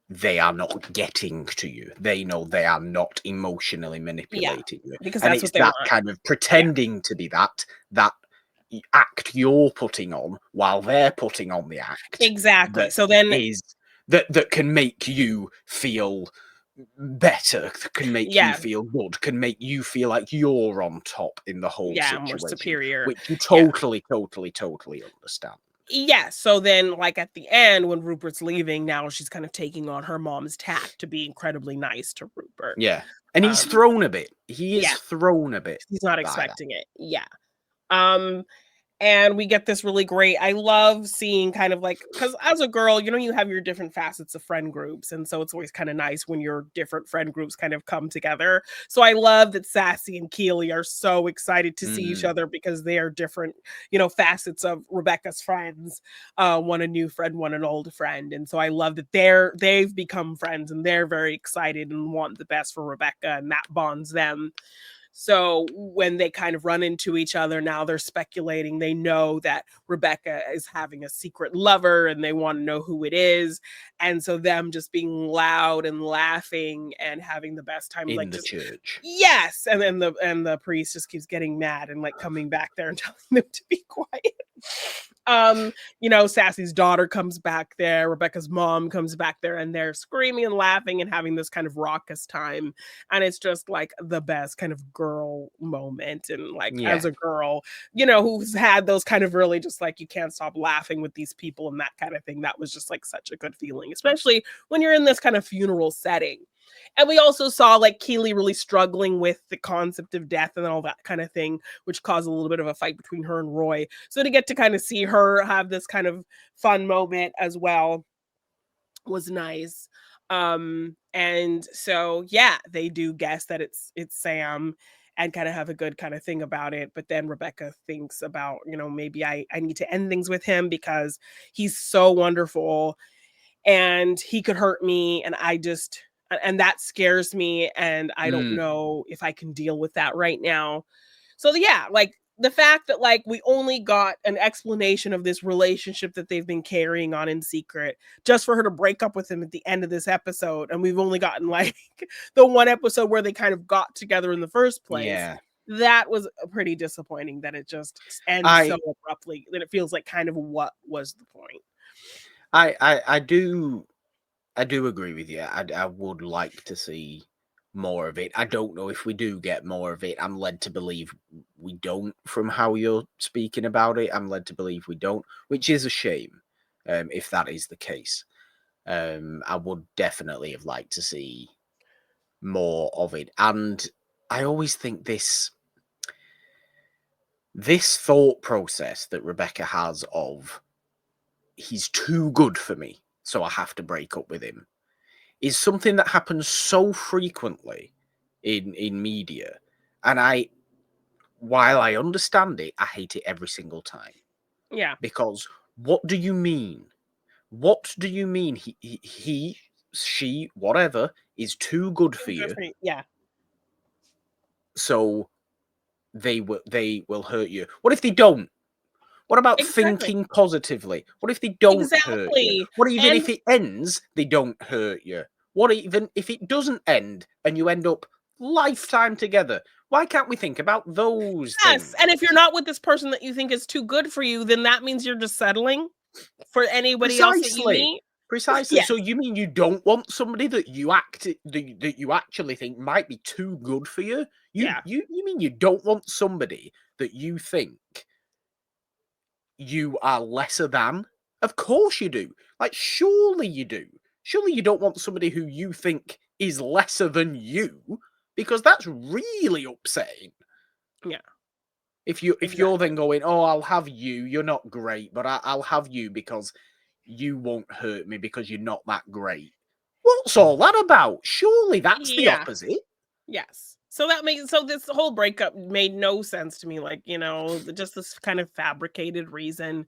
they are not getting to you. They know they are not emotionally Yeah. manipulating you. Because And that's it's what they that want. kind of Yeah. pretending to be that act you're putting on while they're putting on the act Exactly. that So then, is that can make you feel better, can make you yeah, feel good, can make you feel like you're on top in the whole yeah, more situation, superior. which you Yeah. totally understand. Yeah, so then, like, at the end, when Rupert's leaving, now she's kind of taking on her mom's tack to be incredibly nice to Rupert. Yeah. And he's Um, thrown a bit. He is yeah, thrown a bit he's not by that. expecting it. Yeah. Um, and we get this really great, I love seeing kind of like, because as a girl, you have your different facets of friend groups, and so it's always kind of nice when your different friend groups kind of come together. So I love that Sassy and Keely are so excited to see each Mm, other because they are different, facets of Rebecca's friends. One a new friend, one an old friend, and so I love that they've become friends and they're very excited and want the best for Rebecca, and that bonds them. So when they kind of run into each other, now they're speculating. They know that Rebecca is having a secret lover and they want to know who it is. And so them just being loud and laughing and having the best time, in like the just church. yes. And then the priest just keeps getting mad and like coming back there and telling them to be quiet. Sassy's daughter comes back there, Rebecca's mom comes back there, and they're screaming and laughing and having this kind of raucous time. And it's just like the best kind of girl moment. And like as Yeah. a girl, who's had those kind of really just like you can't stop laughing with these people and that kind of thing. That was just like such a good feeling, especially when you're in this kind of funeral setting. And we also saw like Keely really struggling with the concept of death and all that kind of thing, which caused a little bit of a fight between her and Roy. So to get to kind of see her have this kind of fun moment as well was nice. And so yeah, they do guess that it's Sam and kind of have a good kind of thing about it. But then Rebecca thinks about, maybe I need to end things with him because he's so wonderful and he could hurt me and that scares me and I don't Mm, know if I can deal with that right now. So yeah, like the fact that like we only got an explanation of this relationship that they've been carrying on in secret just for her to break up with him at the end of this episode, and we've only gotten like the one episode where they kind of got together in the first place. yeah. That was pretty disappointing that it just ends so I abruptly that it feels like kind of what was the point. I do agree with you. I would like to see more of it. I don't know if we do get more of it. I'm led to believe we don't from how you're speaking about it. I'm led to believe we don't, which is a shame, if that is the case. I would definitely have liked to see more of it. And I always think this thought process that Rebecca has of he's too good for me, so I have to break up with him, is something that happens so frequently in media. And while I understand it, I hate it every single time. Yeah. Because what do you mean? What do you mean he she, whatever, is too good for you, Yeah. so they will hurt you? What if they don't? What about Exactly. thinking positively? What if they don't hurt you? Exactly. What even And if it ends, they don't hurt you? What even if it doesn't end and you end up lifetime together? Why can't we think about those yes, things? and if you're not with this person that you think is too good for you, then that means you're just settling for anybody else that you Precisely. meet. Precisely. Yes. So you mean you don't want somebody that you actually think might be too good for you? You Yeah. you mean you don't want somebody that you think you are lesser than? Of course you do. Like, surely you do. Surely you don't want somebody who you think is lesser than you. because that's really upsetting. Yeah, If you're exactly. then going, oh, I'll have you. You're not great, but I'll have you because you won't hurt me because you're not that great. What's all that about? Surely that's the Yeah. opposite. Yes. So this whole breakup made no sense to me. Like, just this kind of fabricated reason.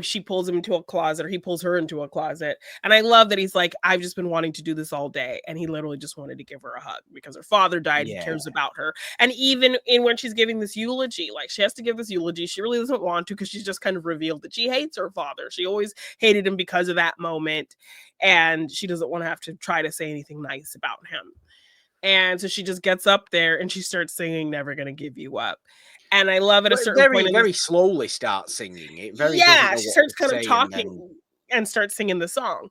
She pulls him into a closet, or he pulls her into a closet. And I love that he's like, I've just been wanting to do this all day. And he literally just wanted to give her a hug because her father died. He Yeah, cares about her. And even in when she's giving this eulogy, like she has to give this eulogy, she really doesn't want to because she's just kind of revealed that she hates her father. She always hated him because of that moment. And she doesn't want to have to try to say anything nice about him. And so she just gets up there and she starts singing "Never Gonna Give You Up." And I love at a but certain very point in this. very slowly starts singing. It very doesn't Yeah, know she what to starts kind of say, and talking then and starts singing the song.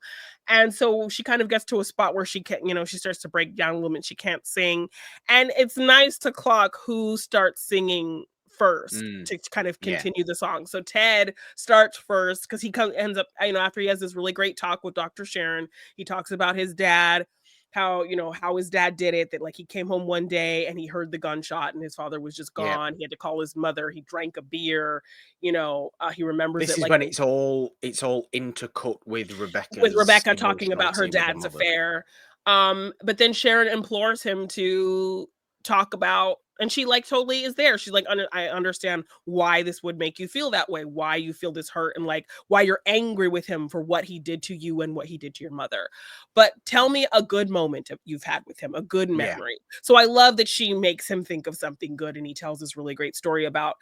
And so she kind of gets to a spot where she can, she starts to break down a little bit. She can't sing. And it's nice to clock who starts singing first mm, to kind of yeah, continue the song. So Ted starts first because ends up, after he has this really great talk with Dr. Sharon, he talks about his dad, how his dad did it, that like he came home one day and he heard the gunshot and his father was just yeah. gone. He had to call his mother. He drank a beer. He remembers This it is like when it's all intercut with with Rebecca's Rebecca talking emotional about her scene with her dad's mother. affair. But then Sharon implores him to talk about, and she like totally is there. She's like, I understand why this would make you feel that way, why you feel this hurt, and like why you're angry with him for what he did to you and what he did to your mother. But tell me a good moment you've had with him, a good Yeah, memory. So I love that she makes him think of something good, and he tells this really great story about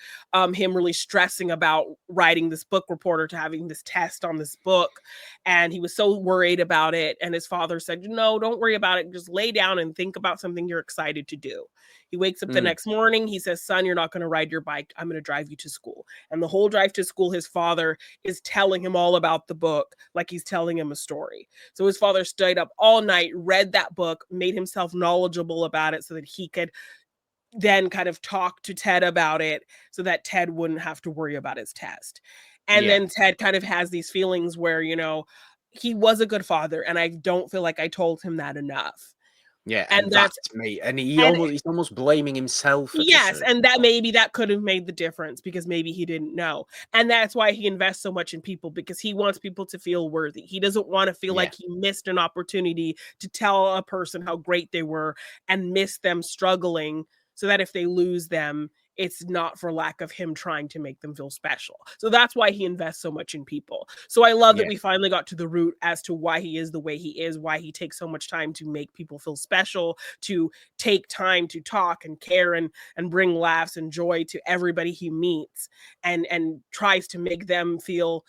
him really stressing about writing this book report or to having this test on this book, and he was so worried about it, and his father said, no, don't worry about it, just lay down and think about something you're excited to do. He wakes up the mm, next morning. He says, son, you're not going to ride your bike, I'm going to drive you to school. And the whole drive to school, his father is telling him all about the book like he's telling him a story. So his father stayed up all night, read that book, made himself knowledgeable about it so that he could then kind of talk to Ted about it so that Ted wouldn't have to worry about his test. And yeah. then Ted kind of has these feelings where, he was a good father and I don't feel like I told him that enough. Yeah, And and that's that's me. And and he's almost blaming himself at a yes, certain and that point. maybe that could have made the difference because maybe he didn't know. And that's why he invests so much in people, because he wants people to feel worthy. He doesn't want to feel Yeah, like he missed an opportunity to tell a person how great they were and miss them struggling, so that if they lose them, it's not for lack of him trying to make them feel special. So that's why he invests so much in people. So I love that yeah, we finally got to the root as to why he is the way he is, why he takes so much time to make people feel special, to take time to talk and care and bring laughs and joy to everybody he meets, and tries to make them feel,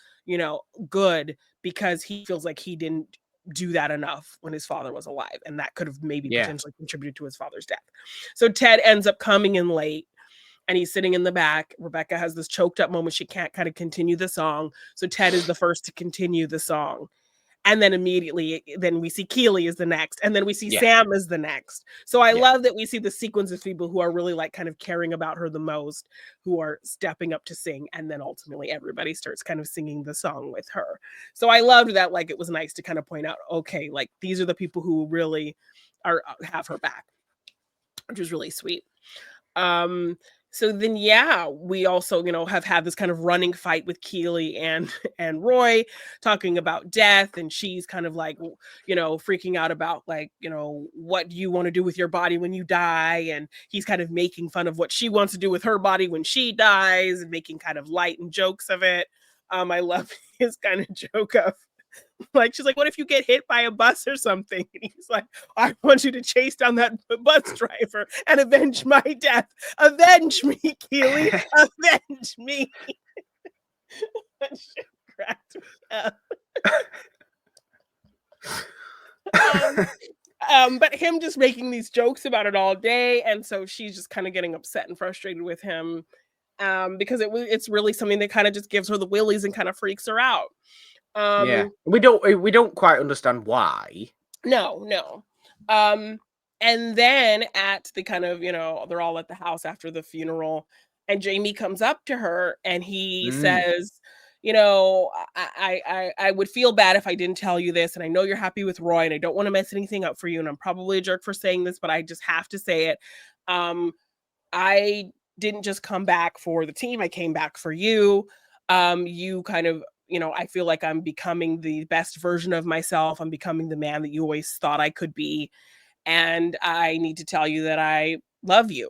good, because he feels like he didn't do that enough when his father was alive, and that could have maybe yeah, potentially contributed to his father's death. So Ted ends up coming in late, and he's sitting in the back. Rebecca has this choked up moment. She can't kind of continue the song. So Ted is the first to continue the song. And then immediately, then we see Keely is the next. And then we see yeah, Sam is the next. So I yeah, love that we see the sequence of people who are really like kind of caring about her the most, who are stepping up to sing. And then ultimately everybody starts kind of singing the song with her. So I loved that. Like, it was nice to kind of point out, okay, like these are the people who really have her back, which was really sweet. Um, so then yeah, we also, have had this kind of running fight with Keely and and Roy talking about death, and she's kind of like, freaking out about like, what do you want to do with your body when you die? And he's kind of making fun of what she wants to do with her body when she dies and making kind of light and jokes of it. I love his kind of joke of like, she's like, what if you get hit by a bus or something? And he's like, I want you to chase down that bus driver and avenge my death. Avenge me, Keely. Avenge me. That shit cracked me up. Um, but him just making these jokes about it all day. And so she's just kind of getting upset and frustrated with him, because it's really something that kind of just gives her the willies and kind of freaks her out. yeah. Um, We don't quite understand why. No, no. Um, and then at the kind of, they're all at the house after the funeral, and Jamie comes up to her and he Mm, says, I would feel bad if I didn't tell you this, and I know you're happy with Roy, and I don't want to mess anything up for you, and I'm probably a jerk for saying this, but I just have to say it. Um, I didn't just come back for the team, I came back for you. You kind of, I feel like I'm becoming the best version of myself. I'm becoming the man that you always thought I could be. And I need to tell you that I love you.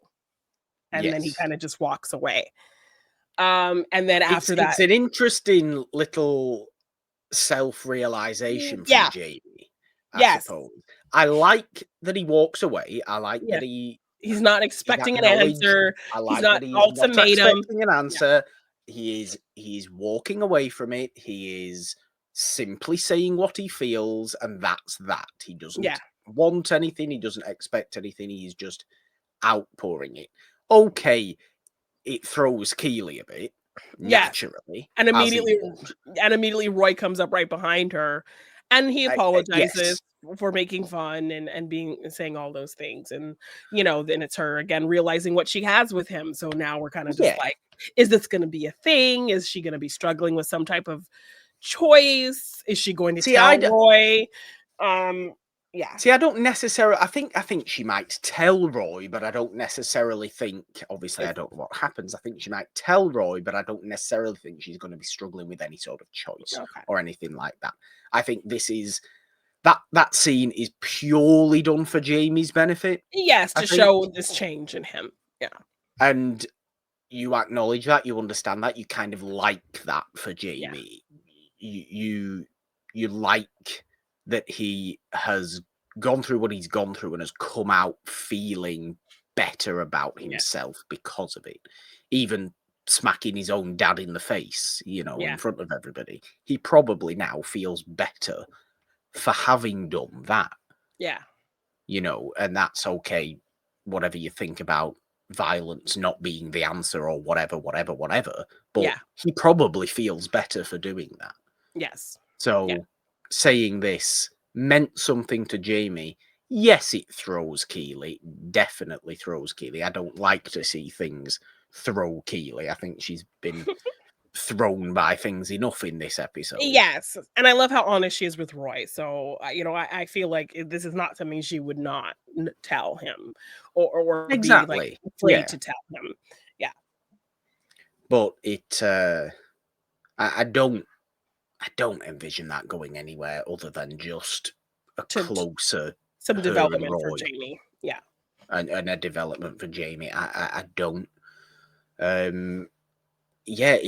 And then he Yes. kind of just walks away. And then It's after it's that, an interesting little self-realization from yeah, Jamie, I yes, suppose. I like that he walks away. I like yeah. that He's not he's expecting an acknowledged. answer. I He's like not that he's not ultimatum. expecting an Yeah, answer. He's walking away from it. He is simply saying what he feels, and that's that. He yeah, doesn't want anything. He doesn't expect anything. He's just outpouring it. Okay, it throws Keely a bit, yes. naturally, And as it immediately would. and immediately Roy comes up right behind her, and he apologizes Yes, for making fun and being saying all those things, and, then it's her again realizing what she has with him, so now we're kinda just yeah. like, "Is this gonna be a thing? Is she gonna be struggling with some type of choice? Is she going to See, I tell d Roy?" Um, yeah. See, I don't necessarily. I think she might tell Roy, but I don't necessarily think. Obviously, I If don't know what happens. I think she might tell Roy, but I don't necessarily think she's going to be struggling with any sort of choice okay. or anything like that. I think this is that scene is purely done for Jamie's benefit. Yes, I to think, show this change in him. Yeah. and you acknowledge that, you understand that, you kind of like that for Yeah. Jamie. You like that he has gone through what he's gone through and has come out feeling better about Yeah. himself because of it. Even smacking his own dad in the face, in Yeah. front of everybody. He probably now feels better for having done that, Yeah. and that's okay, whatever you think about violence not being the answer or whatever, whatever, whatever. But Yeah. he probably feels better for doing that. Yes. Yeah. So saying this meant something to Jamie. Yes, it throws Keely. Definitely throws Keely. I don't like to see things throw Keely. I think she's been thrown by things enough in this episode. Yes, and I love how honest she is with Roy. So, I feel like this is not something she would not tell him, or be like Exactly. afraid Yeah. to tell him. Yeah, But I don't envision that going anywhere other than just a to closer some her and development for Roy, Jamie. Yeah. and a development for Jamie. I don't. Um, yeah,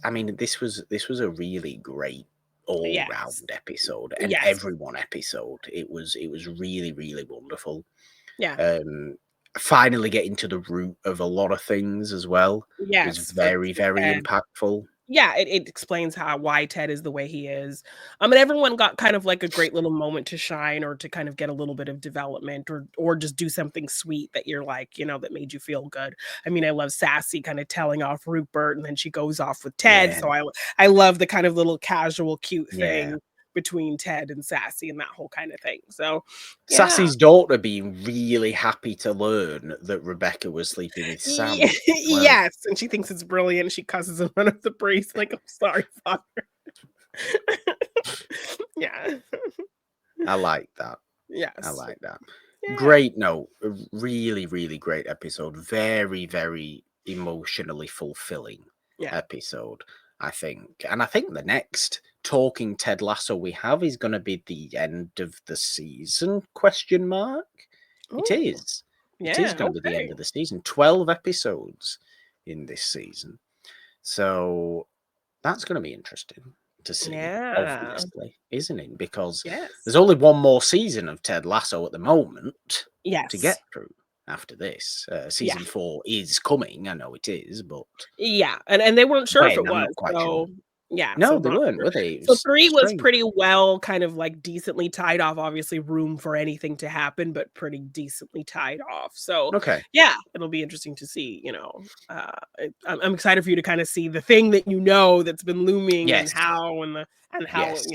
I mean, this was a really great all Yes. round episode, and Yes. everyone episode. It was really really wonderful. Yeah. Um, Finally getting to the root of a lot of things as well was Yes. very For very Ted. impactful. Yeah, it explains why Ted is the way he is. And everyone got kind of like a great little moment to shine, or to kind of get a little bit of development, or just do something sweet that you're like, that made you feel good. I mean, I love Sassy kind of telling off Rupert, and then she goes off with Ted. Yeah, So I love the kind of little casual cute yeah. thing between Ted and Sassy and that whole kind of thing. So yeah. Sassy's daughter being really happy to learn that Rebecca was sleeping with Sam as well. Yes, and she thinks it's brilliant. She cusses in front of the priest like, "I'm sorry, father." Yeah. I like that. I Yes. like that. Yeah. Great note. A really, really great episode. Very, very emotionally fulfilling Yeah. episode, I think. And I think the next Talking Ted Lasso we have is going to be the end of the season, question mark. It Oh, is. It is yeah, going to be the end okay. of the season. 12 episodes in this season. So that's going to be interesting to see, Yeah. obviously, isn't it? Because Yes. there's only one more season of Ted Lasso at the moment to Yes. get through after this. Yeah. Season 4 is coming. I know it is, but Yeah, and they weren't sure if when? it I'm was, not quite sure. so yeah, so No, they not weren't, sure. were they? It So was 3 was strange. pretty well kind of, like, decently tied off, obviously room for anything to happen, but pretty decently tied off, so, Okay. yeah, it'll be interesting to see, I'm excited for you to kinda see the thing that that's been looming, and Yes. how, Yes.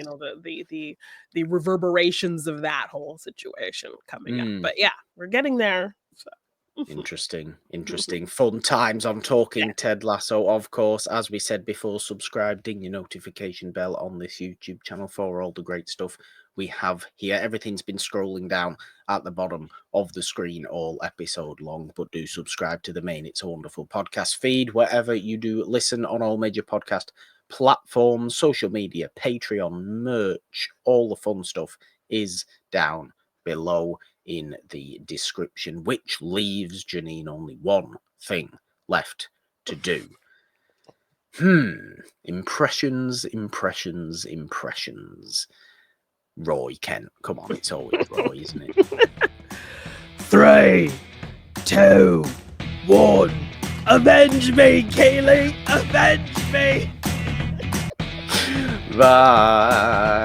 the reverberations of that whole situation coming up, Mm. but yeah, we're getting there, so Interesting. Fun times on Talking Ted Lasso, of course. As we said before, subscribe, ding your notification bell on this YouTube channel for all the great stuff we have here. Everything's been scrolling down at the bottom of the screen all episode long, but do subscribe to the main It's a Wonderful podcast feed, wherever you do listen on all major podcast platforms, social media, Patreon, merch, all the fun stuff is down below in the description, which leaves Janine only one thing left to do. Impressions. Roy Kent. Come on, it's always Roy, isn't it? 3, 2, 1. Avenge me, Keely! Avenge me! Bye.